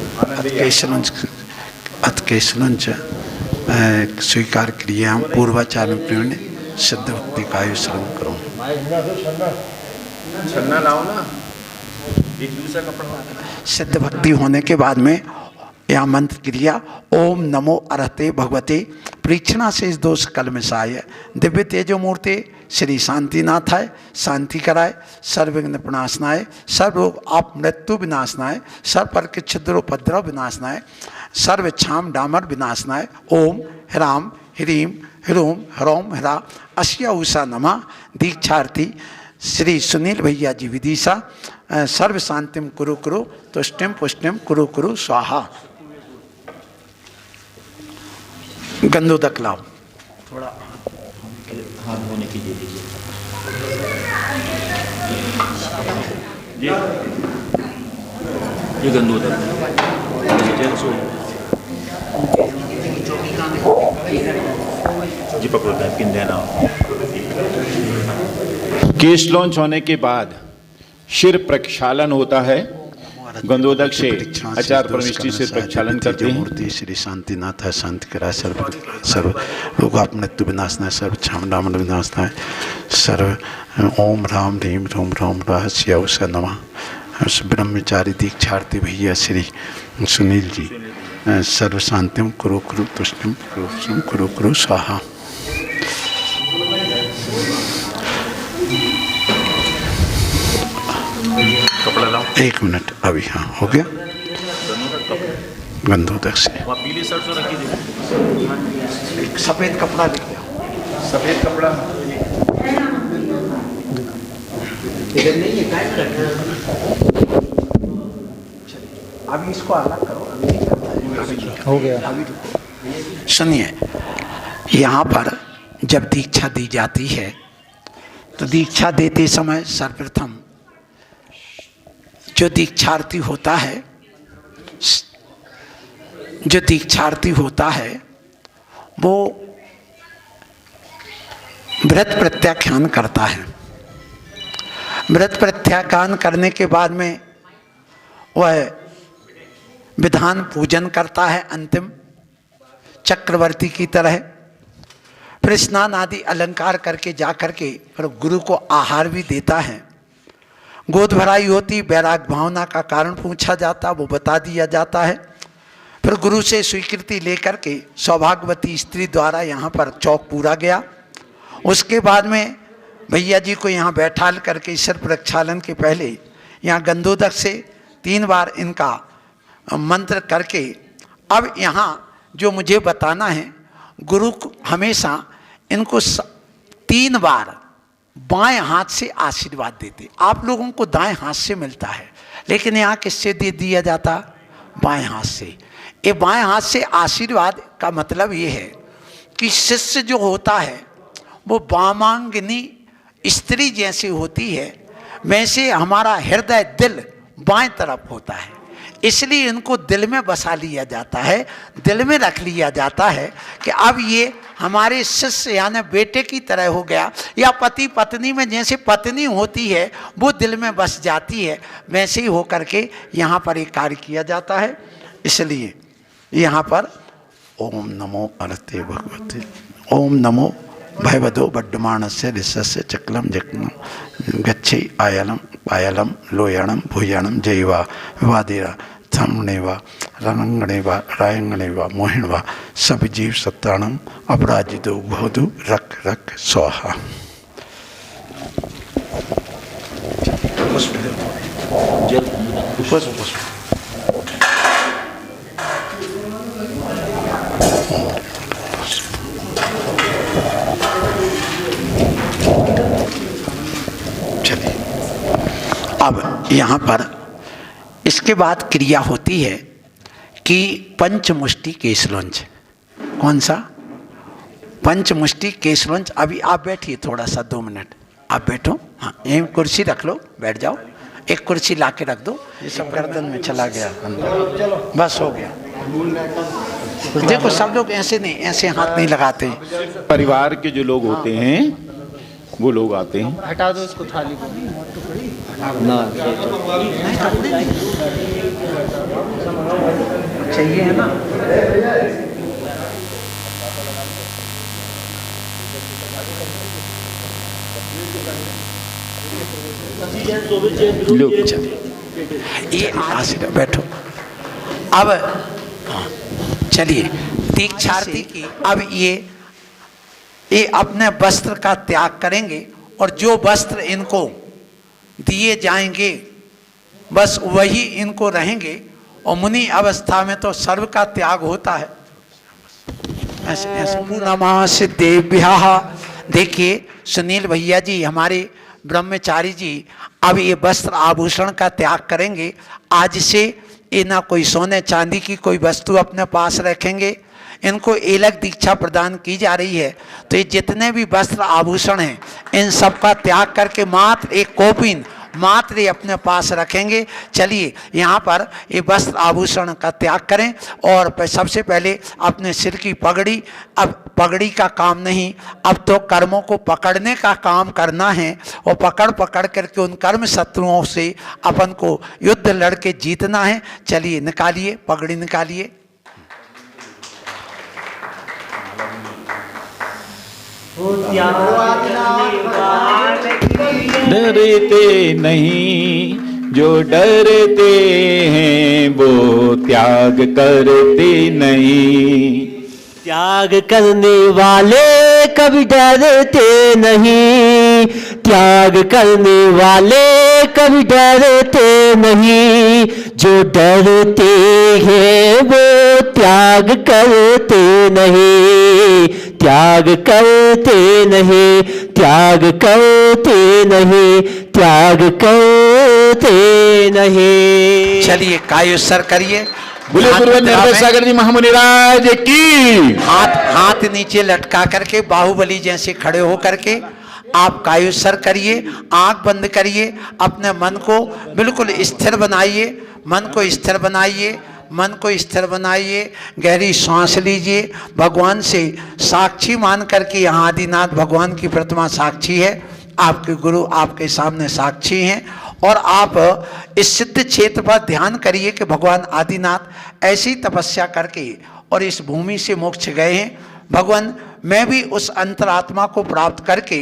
केशलंच स्वीकार क्रिया पूर्वाचारण प्रेरण सिद्ध भक्ति का श्रम करो। छन्ना लाओ ना, एक दूसरा कपड़ा। सिद्ध भक्ति होने के बाद में यह मंत्र क्रिया ओम नमो अरहते भगवते परीक्षणा से इस दोष कलमशाय दिव्य तेजो मूर्ति श्री शांतिनाथाय शांति कराय सर्वविघ्न प्रणाशनाय सर्वरोग आप मृत्यु विनाशनाय सर्व पर के छिद्रोपद्रव विनाशनाय सर्व छाम डामर विनाशनाय ओम ह्राम ह्रीम ह्रूम ह्रौम ह्रा अश्या उषा नमः। दीक्षार्थी श्री सुनील भैया जी विदिशा सर्व शांतिम कुरु कुरु तुष्टिम पुष्टिम कुरु कुरु स्वाहा। गंदोदक लाओ थोड़ा हाथ धोने की दे दीजिए। ये गंदोदक जी पकड़ो, नैपकिन देना। केश लॉन्च होने के बाद शिर प्रक्षालन होता है। गंदोदक से आचार्य परमेष्ठी से प्रक्षालन करते हैं। मूर्ति श्री शांतिनाथ है शांति करा सर्व लोग आप मृत्यु विनाशनाय सर्व छाम डामन विनाशनाय सर्व ओम राम ह्रीम रोम रोम रहस्य उषा नमः। ब्रह्मचारी दीक्षार्थी भैया श्री सुनील जी सर्व शांतिम कुरु कुरु तुष्टिम कुरु कुरु स्वाहा। कपड़ा लाओ। 1 मिनट अभी। हाँ हो गया। गंदोदक से पीली सरसों रखी दीजिए। एक सफेद कपड़ा लेके आओ। सफेद कपड़ा इधर नहीं है, काय में रखा? अभी इसको अलग करो। अभी नहीं करना है। हो गया। अभी रुको। सुनिए, यहाँ पर जब दीक्षा दी जाती है तो दीक्षा देते समय सर्वप्रथम जो दीक्षार्थी होता है वो व्रत प्रत्याख्यान करता है। व्रत प्रत्याख्यान करने के बाद में वह विधान पूजन करता है अंतिम चक्रवर्ती की तरह। फिर स्नान आदि अलंकार करके जा करके फिर गुरु को आहार भी देता है। गोद भराई होती, वैराग भावना का कारण पूछा जाता, वो बता दिया जाता है। फिर गुरु से स्वीकृति लेकर के सौभाग्यवती स्त्री द्वारा यहाँ पर चौक पूरा गया। उसके बाद में भैया जी को यहाँ बैठा करके ईश्वर प्रक्षालन के पहले यहाँ गंधोदक से 3 बार इनका मंत्र करके, अब यहाँ जो मुझे बताना है, गुरु हमेशा इनको 3 बार बाएं हाथ से आशीर्वाद देते। आप लोगों को दाएं हाथ से मिलता है, लेकिन यहाँ किससे दे दिया जाता? बाएं हाथ से। ये बाएं हाथ से आशीर्वाद का मतलब ये है कि शिष्य जो होता है वो वामांगिनी स्त्री जैसी होती है, वैसे हमारा हृदय दिल बाएं तरफ होता है, इसलिए इनको दिल में बसा लिया जाता है, दिल में रख लिया जाता है कि अब ये हमारे शिष्य यानी बेटे की तरह हो गया, या पति पत्नी में जैसे पत्नी होती है वो दिल में बस जाती है, वैसे ही होकर के यहाँ पर एक कार्य किया जाता है। इसलिए यहाँ पर ओम नमो अरते भगवते, ओम नमो भयवदो बड्डमाणस्य ऋषस्य चक्लम जक्लम गच्छे आयलम पायलम लोयणम भुजनम जयवा विवादेरा थमने वा रणंगणे वा रायंगणे वा मोहिण वा सब जीव सत्ताणम अपराजितो भवतु रक रक स्वाहा। चलिए, अब यहाँ पर इसके बाद क्रिया होती है कि पंचमुष्टि केशलोंच। कौन सा? पंचमुष्टि केशलोंच। अभी आप बैठिए थोड़ा सा, 2 मिनट आप बैठो। हाँ, यहीं कुर्सी रख लो, बैठ जाओ। एक कुर्सी ला के रख दो, ये सब गर्दन में चला गया अंदर, बस हो गया। देखो सब लोग ऐसे नहीं, ऐसे हाथ नहीं लगाते। परिवार के जो लोग होते हैं वो लोग आते हैं। हटा दो इसको थाली को चाहिए है ना। लोग चलिए, ये आशीर्वाद बैठो। अब हाँ, चलिए दीक्षार्थी की अब ये अपने वस्त्र का त्याग करेंगे और जो वस्त्र इनको दिए जाएंगे बस वही इनको रहेंगे। और मुनि अवस्था में तो सर्व का त्याग होता है। ऐसे ऐसे नमः देव्याः। देखिए सुनील भैया जी हमारे ब्रह्मचारी जी अब ये वस्त्र आभूषण का त्याग करेंगे। आज से ये ना कोई सोने चांदी की कोई वस्तु अपने पास रखेंगे। इनको एलक दीक्षा प्रदान की जा रही है, तो ये जितने भी वस्त्र आभूषण हैं इन सब का त्याग करके मात्र एक कोपिन मात्र ये अपने पास रखेंगे। चलिए यहाँ पर ये वस्त्र आभूषण का त्याग करें और सबसे पहले अपने सिर की पगड़ी, अब पगड़ी का काम नहीं, अब तो कर्मों को पकड़ने का काम करना है और पकड़ पकड़ करके उन कर्म शत्रुओं से अपन को युद्ध लड़के जीतना है। चलिए निकालिए, पगड़ी निकालिए। डरते नहीं जो डरते हैं वो त्याग करते नहीं। त्याग करने वाले कभी डरते नहीं, त्याग करने वाले कभी डरते नहीं। जो डरते हैं वो त्याग करते नहीं, त्याग करते नहीं, त्याग करते नहीं, त्याग करते नहीं। चलिए कायुस्सर करिए। बोले गुरुवर निर्भय सागर जी महामुनि राज की। हाथ नीचे लटका करके बाहुबली जैसे खड़े हो करके आप कायुस्सर करिए, आंख बंद करिए, अपने मन को बिल्कुल स्थिर बनाइए, मन को स्थिर बनाइए, मन को स्थिर बनाइए। गहरी सांस लीजिए, भगवान से साक्षी मान करके, यहाँ आदिनाथ भगवान की प्रतिमा साक्षी है, आपके गुरु आपके सामने साक्षी हैं। और आप इस सिद्ध क्षेत्र पर ध्यान करिए कि भगवान आदिनाथ ऐसी तपस्या करके और इस भूमि से मोक्ष गए हैं। भगवान मैं भी उस अंतरात्मा को प्राप्त करके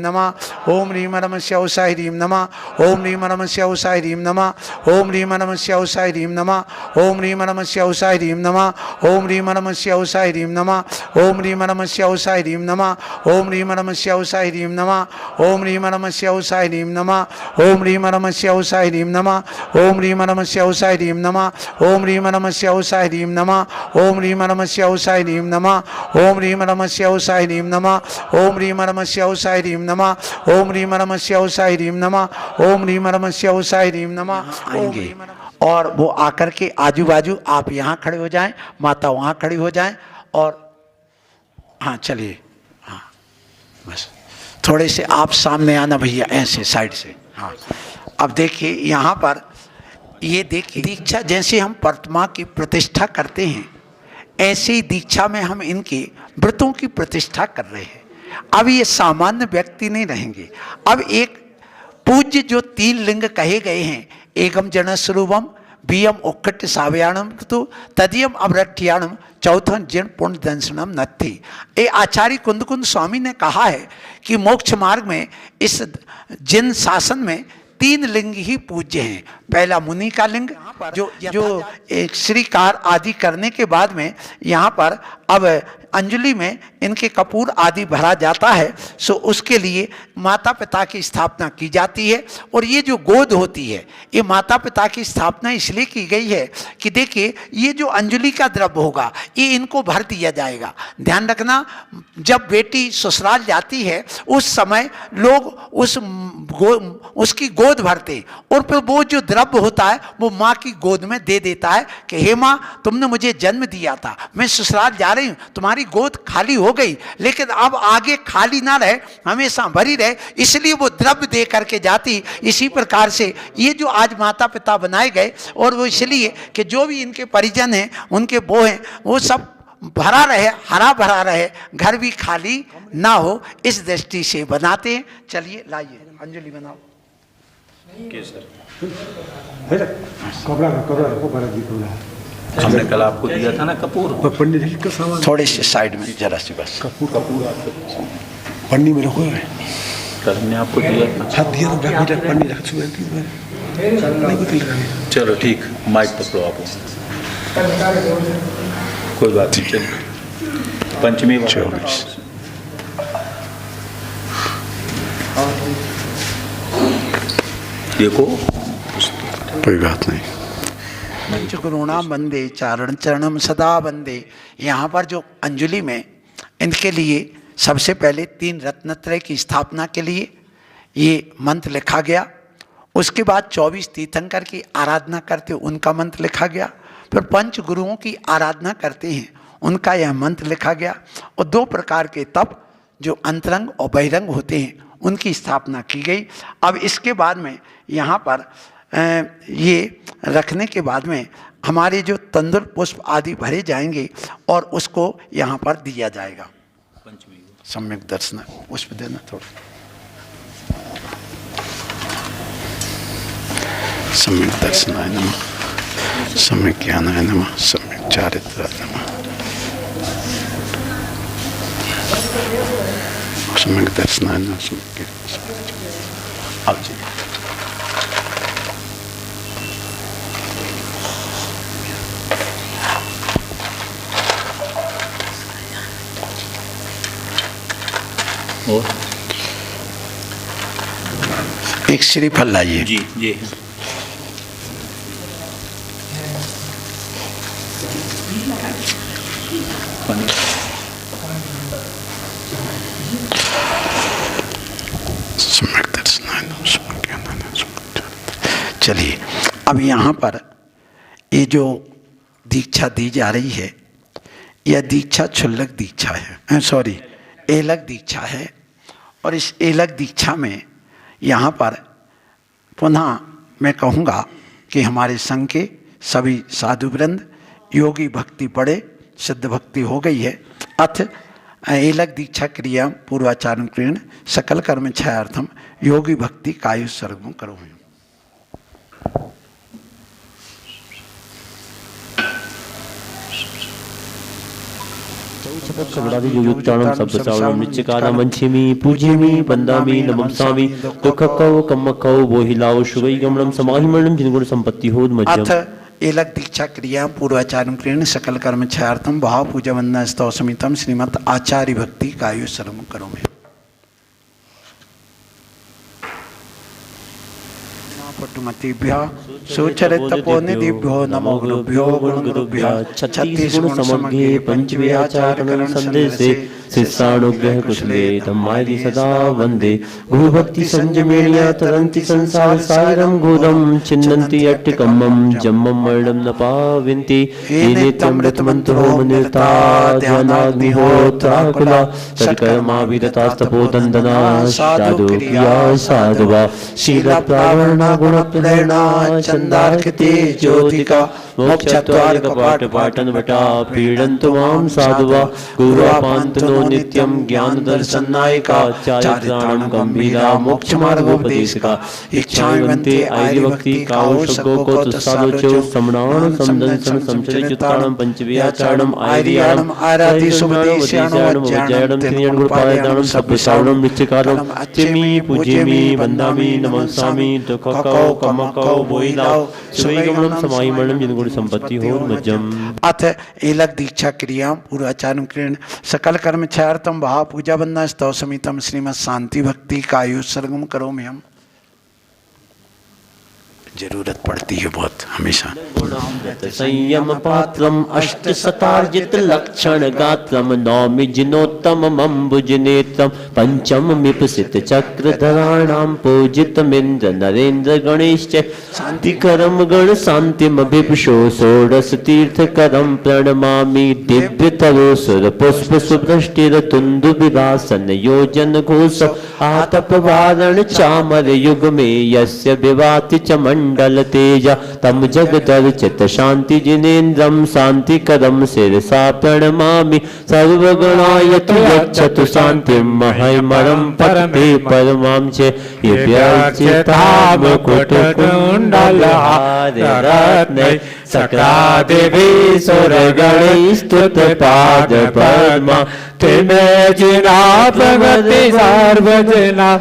नमः। ओम ह्रीम नमः शिवाय ह्रीम नमः। ओम ह्रीम नमः शिवाय ह्रीम नमः। ओम ह्रीम नमः शिवाय ह्रीम नमः। ओम ह्रीम नमः शिवाय ह्रीम नमः। ओम ह्रीम नमः शिवाय ह्रीम नमः। ओम ह्रीम नमः शिवाय ह्रीम नमः। ओम ह्रीम नमः शिवाय ह्रीम नमः। ओम ह्रीम नमः शिवाय ह्रीम नमः। ओम ह्रीम नमः शिवाय ह्रीम नमः। ओम ह्रीम नमः शिवाय ह्रीम नमः। ओम ह्रीम नमः शिवाय ह्रीम नमः। ओम ह्रीम नमः शिवाय ह्रीम नमः। ओम ह्रीम नमः शिवाय ह्रीम नमः। ओम ह्रीम नमः शिवाय ह्रीम नमः। ओम ह्रीम नमः शिवाय ह्रीम नमः। ओम ह्रीम नमः शिवाय ह्रीम नमः। आएंगे और वो आकर के आजू बाजू आप यहाँ खड़े हो जाएं, माता वहाँ खड़ी हो जाएं और हाँ चलिए, हाँ बस थोड़े से आप सामने आना भैया, ऐसे साइड से। हाँ अब देखिए यहाँ पर ये देखिए दीक्षा जैसे हम प्रतिमा की प्रतिष्ठा करते हैं ऐसे ही दीक्षा में हम इनके व्रतों की प्रतिष्ठा कर रहे हैं। अब ये सामान्य व्यक्ति नहीं रहेंगे। अब एक पूज्य जो 3 लिंग कहे गए हैं, एकम जन स्वरूपम, बीयम उक्कट सावयाणम तो तदीयम अवरठ्याणम, चौथन जिन पुण्य दंशनम नत्थि। ये आचार्य कुंद स्वामी ने कहा है कि मोक्ष मार्ग में इस जिन शासन में 3 लिंग ही पूज्य हैं। पहला मुनि का लिंग जो एक श्रीकार आदि करने के बाद में यहाँ पर अब अंजलि में इनके कपूर आदि भरा जाता है, सो उसके लिए माता पिता की स्थापना की जाती है। और ये जो गोद होती है ये माता पिता की स्थापना इसलिए की गई है कि देखिए ये जो अंजलि का द्रव्य होगा ये इनको भर दिया जाएगा। ध्यान रखना, जब बेटी ससुराल जाती है उस समय लोग उसकी गोद भरते और फिर वो जो द्रव्य होता है वो माँ की गोद में दे देता है कि हे माँ तुमने मुझे जन्म दिया था, मैं ससुराल जा रही हूँ, तुम्हारी गोद खाली हो गई लेकिन अब आगे खाली ना रहे, हमेशा भरी रहे, इसलिए वो द्रव्य दे करके जाती। इसी प्रकार से ये जो आज माता पिता बनाए गए और वो इसलिए कि जो भी इनके परिजन हैं उनके वो हैं वो सब भरा रहे, हरा भरा रहे, घर भी खाली ना हो, इस दृष्टि से बनाते हैं। चलिए लाइए अंजलि बनाओ। हमने कल आपको दिया था ना कपूर, थोड़े से साइड में जरा सी बस पन्नी में रखो है। कल हमने आपको दिया था। हाथ दिया तो पन्नी रख चलो ठीक, माइक पकड़ो आप, कोई बात नहीं। चलिए पंचमी देखो, कोई बात नहीं। पंचगुरुणा वंदे चारण चरणम सदा वंदे। यहाँ पर जो अंजलि में इनके लिए सबसे पहले 3 रत्नत्रय की स्थापना के लिए ये मंत्र लिखा गया। उसके बाद 24 तीर्थंकर की आराधना करते उनका मंत्र लिखा गया। फिर पंच गुरुओं की आराधना करते हैं उनका यह मंत्र लिखा गया। और 2 प्रकार के तप जो अंतरंग और बहिरंग होते हैं उनकी स्थापना की गई। अब इसके बाद में यहाँ पर ये रखने के बाद में हमारे जो तंदुर पुष्प आदि भरे जाएंगे और उसको यहाँ पर दिया जाएगा। सम्यक दर्शन पुष्प देना थोड़ा, सम्यक दर्शनाय नमः, सम्यक ज्ञानाय नमः, सम्यक चारित्राय नमः, सम्यक दर्शनाय नमः, सम्यक। अब जी और एक श्रीफल लाइए। जी जी चलिए अब यहाँ पर ये जो दीक्षा दी जा रही है यह दीक्षा क्षुल्लक दीक्षा है, सॉरी एलक दीक्षा है। और इस एलक दीक्षा में यहाँ पर पुनः मैं कहूँगा कि हमारे संघ के सभी साधुवृंद योगी भक्ति पढ़े, सिद्ध भक्ति हो गई है। अथ एलक दीक्षा क्रिया पूर्वाचारण क्रीण सकल कर्म छायार्थम योगी भक्ति कायु सर्वम करो। सगड़ादियोगुच्चारणं शब्दश्रावणं नित्यकालं वञ्चिमि पूज्यमि वन्दामि नमस्सामि दुःखकौ कम्मकौ बोहिलाओ शुभैगमनं समाहिमनं जिनगुण संपत्ति होद्मज्जम् अथ एलक दीक्षा क्रिया पूर्वाचार्य क्रीण सकल कर्म छायार्थम भाव पूजा वंदना स्तव समितम श्रीमद आचार्य भक्ति कायु सर्व करो में पटुमतिभ्य सुचरित तपोनिधिभ्यो नमो गुरुभ्यो गुरुभ्य छत्तीस गुण समग्रे पंचव्याचारण संदेशे शिष्यानुग्रह कुशले धम्मादि सदा वंदे गुरु भक्ति संजमेण्या तरन्ति संसार सागरं गोदं छिन्नन्ति अट्टिकम्मं जम्मं मरणं न पाविन्ति नित्यमृत मंत्रो मुनिर्ता ध्यानाग्निहोत्राकुला सत्कर्माविरतास्तपोदन्दना साधु प्रिया साधुवा शील प्रावरणा गुण प्रेरणा चंदार्किते ज्योतिका मोक्षद्वार कपाट पाटन वटा पीडन्तु मां साधुवा गुरुपान्तनो नित्यं ज्ञान दर्शन नायिका चारित्राणं गंभीरा मोक्ष मार्गोपदेशिका इच्छावन्ते आर्यभक्ति काओ शब्दों को तुस्सालोचो समणान समदंसन समचरिताणं पंचव्याचारणं आर्याणं आराधि सुमदेश्याणं वज्जायणं त्रियण गुणपायदाणं सब्बसावणं नित्यकालं चिमि पूज्यमि वन्दामि नमस्सामि दुःखकौ कम्मकौ बोहिलाओ सुवैगमनं समाहिमनं जिनगुण संपत्ति होद्मज्जम् अथ एलक दीक्षा क्रिया पूर्वाचार्य क्रीण सकल कर्म छायार्थम भाव पूजा वंदना स्तव समितम श्रीमद शांति भक्ति कायु सर्गम करो में हम जरूरत पड़ती है बहुत हमेशा संयम पात्रम अष्ट शतार्जित लक्षण गात्रम नौमि जिनोत्तम अम्बुज नेत्रम पंचम मिपसित चक्रधराणाम पूजितमिंद्र नरेंद्र गणेश शांतिकरम गण शांतिम विपुषो षोडश तीर्थकरम प्रणमामि दिव्यतरो सुर पुष्प सुभृष्टिर तुंदु विभासन योजन घोष आतप वारण चामर युग में यस्य विवाति च मंडल तेजा तम जगदर्चित शांति जिनेन्द्रम शांतिकरम शिरसा प्रणमामि सर्वगणायतु यच्छतु शांतिं महैमरं परमे परमां च यव्यर्चिताम कुटकुण्डलहाररत्नै सक्रादेवी सुरगणैः स्तुतपाद पद्मा तिमे जिना प्रगति सार्वजना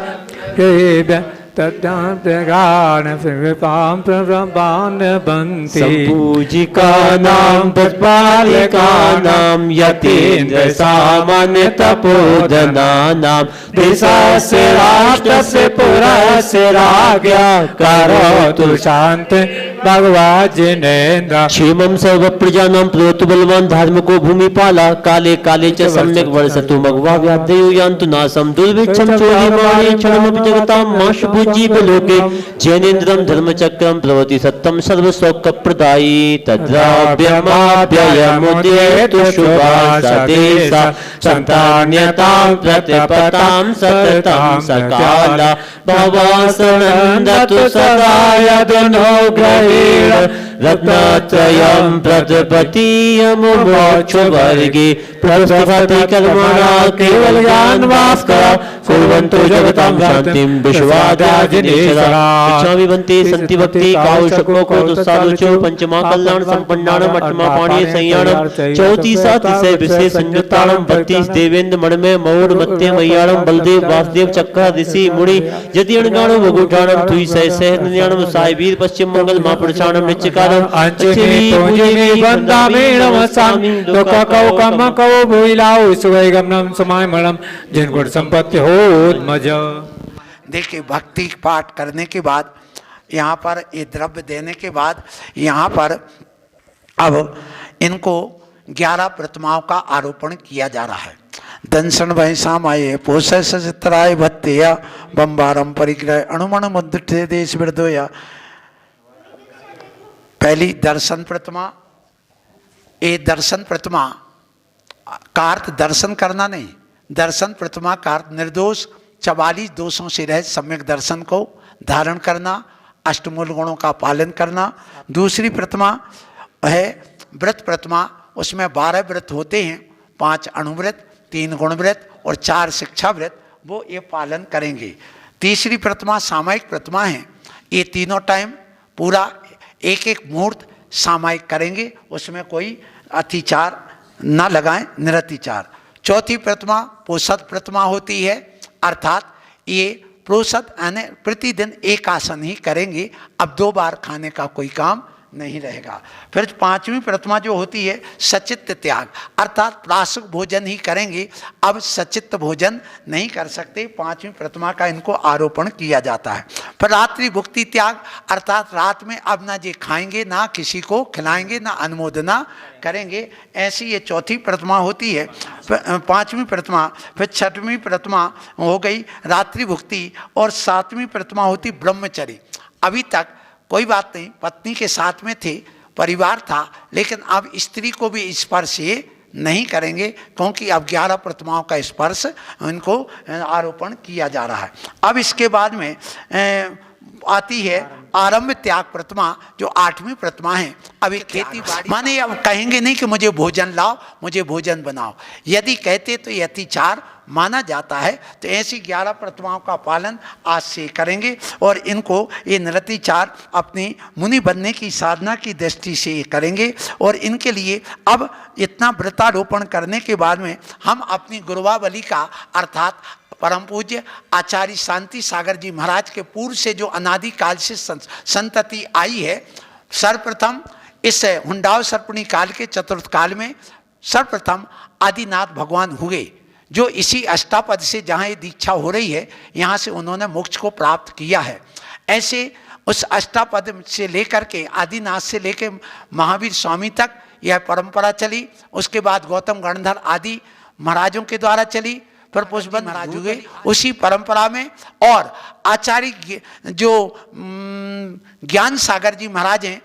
संपूजिकानां प्रतिपालकानां यतीन्द्र सामान्य तपोधनानां देशस्य राष्ट्रस्य पुरस्य राज्ञा करोतु शान्ति भगवान् जिनेन्द्र क्षेमं सर्वप्रजानां प्रोतु बलवान् धार्मिको भूमिपाला काले काले च सम्यक् वर्षतु मघवा व्याधयो यान्तु नाशं दुर्भिक्षं चोरिमाणे क्षणमपि जगतां माशुभुजीवलोके जैनेन्द्रं धर्मचक्रं प्रवति सत्यं सर्वशोकप्रदायी तद्राव्यमाव्ययमुदेतु शुभासदेशा सन्तान्यतां प्रतिपतां सततं सकाला भवासनन्दतु सदा यदनुग्रहेण रत्नत्रयं प्रतिपतीयमुमोक्षवर्गे प्रस्तुति कर्मणा केवल ज्ञानवास्करा कुर्वन्तु जगतां शान्तिं विश्वादाजिनेश्वरा इच्छामि वन्ते सन्ति भक्ति काउशको को दुस्सालोचो पंचमा कल्याण संपन्नाणं अष्टमा पाणिये संयाणं चौतीसा तिसै विशेष संयुक्ताणं बत्तीस देवेंद्र मणिमय मौड़ मत्य मय्याणं बलदेव वासुदेव चक्र ऋषि मुनि यदि अणगाणो वगुठाणं तुई सह सहन्याणं साईवीर पश्चिम मंगल महापुरुषाणं नित्यकालं अंचमी पूजिमे वंदामि नमस्सामि दुःखकौ कम्मकौ बोहिलाओ सुवैगमनं समाहिमनं जिनगुण संपत्ति होद्मज। देखिए भक्ति पाठ करने के बाद यहाँ पर ये द्रव्य देने के बाद यहाँ पर अब इनको 11 प्रतिमाओं का आरोपण किया जा रहा है। दंशन वैसामये पोषय सचित्राय भत्तेया बम्बारम परिग्रह अणुमण मुद्दे देश विरदोया। पहली दर्शन प्रतिमा, ये दर्शन प्रतिमा का अर्थ दर्शन करना नहीं, दर्शन प्रतिमा का अर्थ निर्दोष 44 दोषों से रहित सम्यक दर्शन को धारण करना, अष्टमूल गुणों का पालन करना। दूसरी प्रतिमा है व्रत प्रतिमा, उसमें 12 व्रत होते हैं, 5 अणुव्रत, 3 गुणव्रत और 4 शिक्षा व्रत, वो ये पालन करेंगे। तीसरी प्रतिमा सामयिक प्रतिमा है, ये तीनों टाइम पूरा एक एक मुहूर्त सामयिक करेंगे, उसमें कोई अतिचार न लगाएं, निरतिचार। चौथी प्रतिमा पोषद प्रतिमा होती है, अर्थात ये पोषद यानी प्रतिदिन एक आसन ही करेंगे, अब 2 बार खाने का कोई काम नहीं रहेगा। फिर 5वीं प्रतिमा जो होती है सचित्त त्याग, अर्थात प्रातः भोजन ही करेंगे, अब सचित्त भोजन नहीं कर सकते। 5वीं प्रतिमा का इनको आरोपण किया जाता है। फिर रात्रि भुक्ति त्याग, अर्थात रात में अब ना जे खाएंगे, ना किसी को खिलाएंगे, ना अनुमोदना करेंगे। ऐसी ये चौथी प्रतिमा होती है, 5वीं प्रतिमा। फिर 6वीं प्रतिमा हो गई रात्रि भुक्ति, और 7वीं प्रतिमा होती ब्रह्मचर्य। अभी तक कोई बात नहीं, पत्नी के साथ में थे, परिवार था, लेकिन अब स्त्री को भी स्पर्श ये नहीं करेंगे, क्योंकि अब 11 प्रतिमाओं का स्पर्श इनको आरोपण किया जा रहा है। अब इसके बाद में आती है आरंभ त्याग प्रतिमा, जो 8वीं प्रतिमा है। अभी खेती बाड़ी माने अब कहेंगे नहीं कि मुझे भोजन लाओ, मुझे भोजन बनाओ, यदि कहते तो ये अतिचार माना जाता है। तो ऐसी 11 प्रतिमाओं का पालन आज से करेंगे, और इनको ये निरतिचार अपनी मुनि बनने की साधना की दृष्टि से ये करेंगे। और इनके लिए अब इतना व्रतारोपण करने के बाद में हम अपनी गुरुवावली का, अर्थात परम पूज्य आचार्य शांति सागर जी महाराज के पूर्व से जो अनादिकाल से संतति आई है, सर्वप्रथम इस हुंडाव सर्पणी काल के चतुर्थ काल में सर्वप्रथम आदिनाथ भगवान हुए, जो इसी अष्टापद से जहाँ ये दीक्षा हो रही है, यहाँ से उन्होंने मोक्ष को प्राप्त किया है। ऐसे उस अष्टापद से लेकर के आदिनाथ से लेकर महावीर स्वामी तक यह परंपरा चली। उसके बाद गौतम गणधर आदि महाराजों के द्वारा चली, फिर पुष्पबंध महाराज हुए उसी परंपरा में। और आचार्य जो ज्ञान सागर जी महाराज हैं,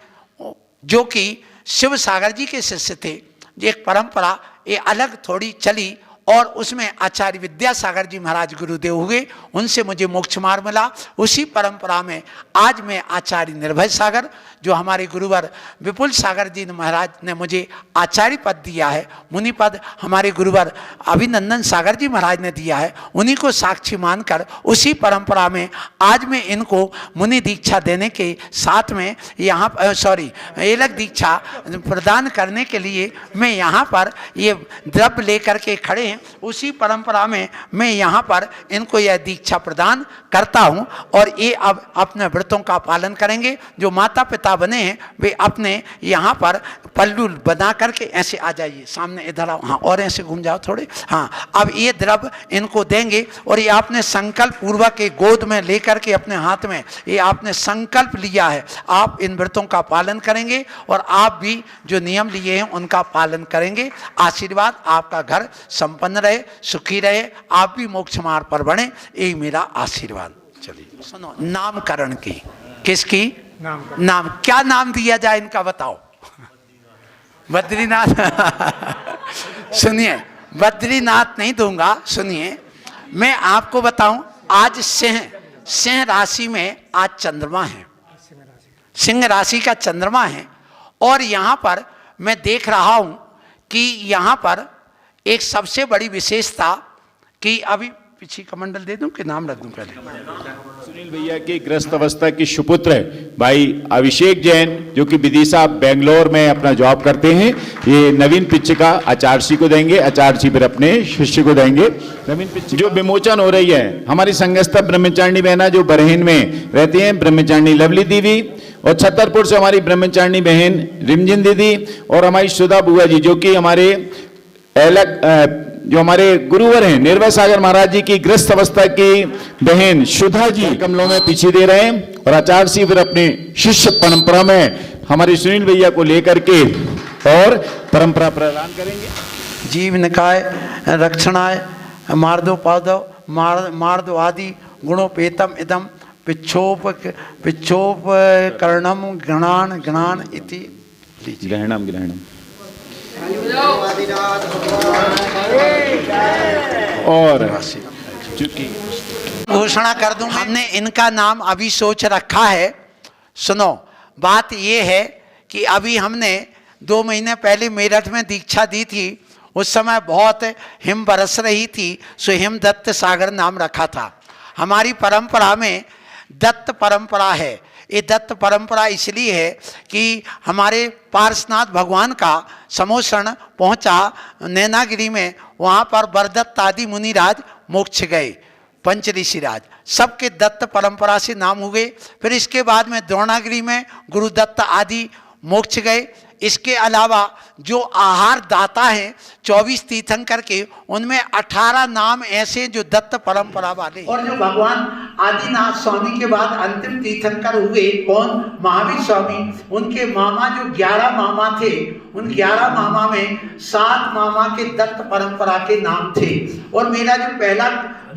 जो कि शिव सागर जी के शिष्य थे, एक परंपरा ये अलग थोड़ी चली, और उसमें आचार्य विद्यासागर जी महाराज गुरुदेव हुए, उनसे मुझे मोक्ष मार्ग मिला। उसी परंपरा में आज मैं आचार्य निर्भय सागर, जो हमारे गुरुवर विपुल सागर जी महाराज ने मुझे आचार्य पद दिया है, मुनि पद हमारे गुरुवर अभिनंदन सागर जी महाराज ने दिया है, उन्हीं को साक्षी मानकर उसी परंपरा में आज मैं इनको मुनि दीक्षा देने के साथ में यहाँ एलक दीक्षा प्रदान करने के लिए मैं यहाँ पर ये द्रव्य लेकर के खड़े हैं। उसी परंपरा में मैं यहाँ पर इनको यह दीक्षा प्रदान करता हूँ, और ये अब अपने व्रतों का पालन करेंगे। जो माता पिता बने हैं वे अपने यहाँ पर पल्लू बना करके ऐसे आ जाइए सामने, इधर आओ, हाँ, और ऐसे घूम जाओ थोड़े, हाँ। अब ये द्रव्य इनको देंगे, और ये आपने संकल्प पूर्वक के गोद में लेकर के अपने हाथ में ये आपने संकल्प लिया है, आप इन व्रतों का पालन करेंगे, और आप भी जो नियम लिए हैं उनका पालन करेंगे। आशीर्वाद आपका घर संपन्न रहे, सुखी रहे, आप भी मोक्ष मार्ग पर बढ़े, यही मेरा आशीर्वाद। चलिए सुनो, नामकरण की, किसकी नाम, क्या नाम दिया जाए इनका बताओ। बद्रीनाथ सुनिए, बद्रीनाथ नहीं दूंगा, सुनिए मैं आपको बताऊं, आज सिंह राशि में आज चंद्रमा है, सिंह राशि का चंद्रमा है। और यहाँ पर मैं देख रहा हूं कि यहाँ पर एक सबसे बड़ी विशेषता कि अभी पीछे कमंडल दे दूं कि नाम रख दूं पहले। सुनील भैया की ग्रस्त अवस्था की सुपुत्र भाई अभिषेक जैन, जो कि विदिशा बेंगलोर में अपना जॉब करते हैं, ये नवीन पिच्चिका आचार्य को देंगे, आचार्य फिर अपने शिष्य को देंगे। नवीन पिच्चिका जो विमोचन हो रही है, हमारी संगस्था ब्रह्मचारिणी बहना जो बरहीन में रहती हैं, ब्रह्मचारिणी लवली दीदी, और छतरपुर से हमारी ब्रह्मचारिणी बहन रिमजिन दीदी, और हमारी सुधा बुआ जी, जो कि हमारे जो हमारे गुरुवर हैं निर्भय सागर महाराज जी की ग्रस्त अवस्था की बहन सुधा जी कमलों में पीछे दे रहे हैं। और आचार्य जी फिर अपने शिष्य परंपरा में हमारे सुनील भैया को लेकर के और परंपरा प्रदान करेंगे। जीव निकाय रक्षणाय मार्दो पादव मार्दो आदि गुणोपेतम इदम पिच्छोप कर्णम गणान गणान इति ग्रहणम और चूंकि घोषणा कर दूं, हमने इनका नाम अभी सोच रखा है। सुनो, बात ये है कि अभी हमने 2 महीने पहले मेरठ में दीक्षा दी थी, उस समय बहुत हिम बरस रही थी, सो हिम दत्त सागर नाम रखा था। हमारी परंपरा में दत्त परंपरा है, ये दत्त परंपरा इसलिए है कि हमारे पार्श्वनाथ भगवान का समोषण पहुंचा नैनागिरी में, वहाँ पर वरदत्त आदि मुनिराज मोक्ष गए, पंच ऋषिराज सबके दत्त परंपरा से नाम हुए। फिर इसके बाद में द्रोणागिरी में गुरुदत्त आदि मोक्ष गए। इसके अलावा जो आहार दाता हैं 24 तीर्थंकर के, उनमें 18 नाम ऐसे जो दत्त परंपरा वाले, और जो भगवान आदिनाथ स्वामी के बाद अंतिम तीर्थंकर हुए कौन, महावीर स्वामी, उनके मामा जो 11 मामा थे, उन 11 मामा में 7 मामा के दत्त परंपरा के नाम थे। और मेरा जो पहला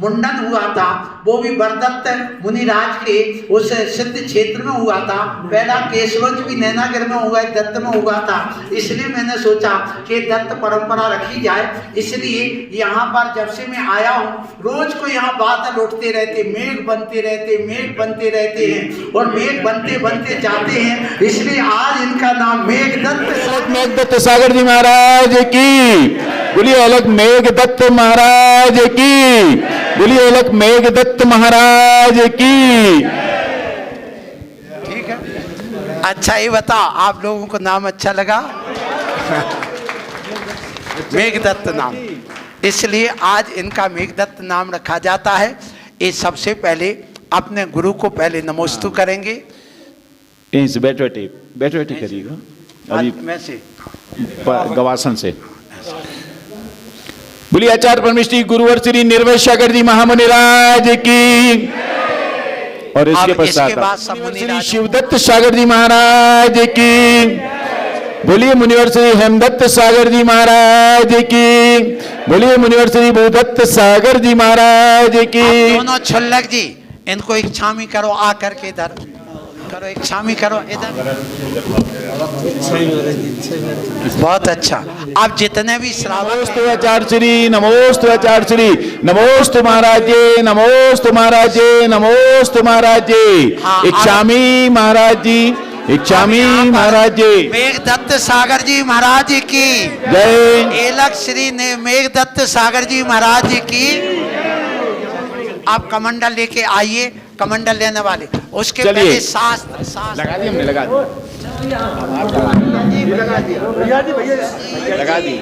मुंडन हुआ था वो भी वरदत्त मुनिराज के उस सिद्ध क्षेत्र में हुआ था। पहला केशवंश भी नैनागिरी में हुआ, दत्त में हुआ था। इसलिए मैंने सोचा कि दत्त परंपरा रखी जाए। इसलिए यहाँ पर जब से मैं आया हूँ, रोज को यहाँ बादल उठते रहते, मेघ बनते रहते, मेघ बनते रहते हैं और मेघ बनते बनते जाते हैं। इसलिए आज इनका नाम मेघदत्त। मेघदत्त सागर जी महाराज की बोलिए, अलग मेघदत्त महाराज की बोलिए, अलग मेघदत्त महाराज की। ठीक है, अच्छा ये बताओ आप लोगों को नाम अच्छा लगा? मेघदत्त नाम, इसलिए आज इनका मेघदत्त नाम रखा जाता है। ये सबसे पहले अपने गुरु को पहले नमोस्तु करेंगे। बैठो करिएगा अभी में से गवासन से। बोलिए आचार्य परमेश्वरी गुरुवर श्री निर्भय सागर जी महामुनिराज की। और इसके पश्चात श्री शिवदत्त सागर जी महाराज की। बोलिए मुनिवर श्री हेमदत्त सागर जी महाराज की। बोलिए मुनिवर श्री भूदत्त सागर जी महाराज की। दोनों छल्लक जी इनको एक छामी करो, आकर के इधर करो, एक छामी करो इधर। बहुत अच्छा। आप जितने भी नमोस्तु आचार्य श्री, नमोस्तु आचार्य श्री, नमोस्तु महाराज जी, नमोस्तु महाराज जी, नमोस्तु महाराज जी। इच्छामी महाराज जी, इच्छामी महाराज जी। मेघदत्त सागर जी महाराज की जय। एलक श्री ने मेघदत्त सागर जी महाराज की। आप कमंडल लेके आइए, कमंडल लेने वाले उसके पहले शास्त्र लगा दी हमने, लगा दी लगा दी।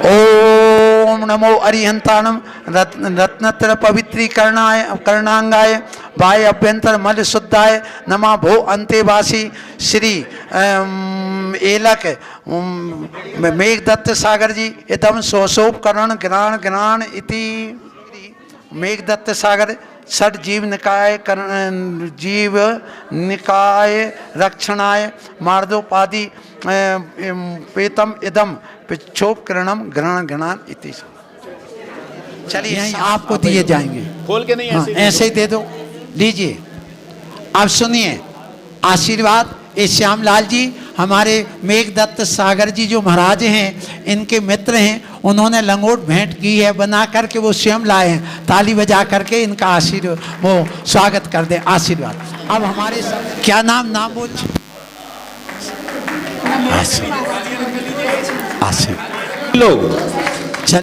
ओम नमो अरिहंताणम रत्नत्र पवित्रीकरणाय करणांगाय बाय अभ्यंतर मल शुद्धाय नमा भो अंतेवासी श्री एलक मेघदत्त सागर जी इदम सोशोपकरण ग्राण ग्राण इति। मेघदत्त सागर षड जीव निकाय जीव निकाय रक्षणाय मार्दोपाधि पेतम इदम पिछोपकरणम ग्रहण गणान इति। चलिए आपको दिए जाएंगे, खोल के नहीं, ऐसे ही दे दो, लीजिए। आप सुनिए आशीर्वाद। ये श्यामलाल जी हमारे मेघदत्त सागर जी जो महाराज हैं, इनके मित्र हैं, उन्होंने लंगोट भेंट की है बना करके, वो स्वयं लाए हैं। ताली बजा करके इनका आशीर्वाद वो स्वागत कर दें, आशीर्वाद। अब हमारे क्या नाम बोल, लोग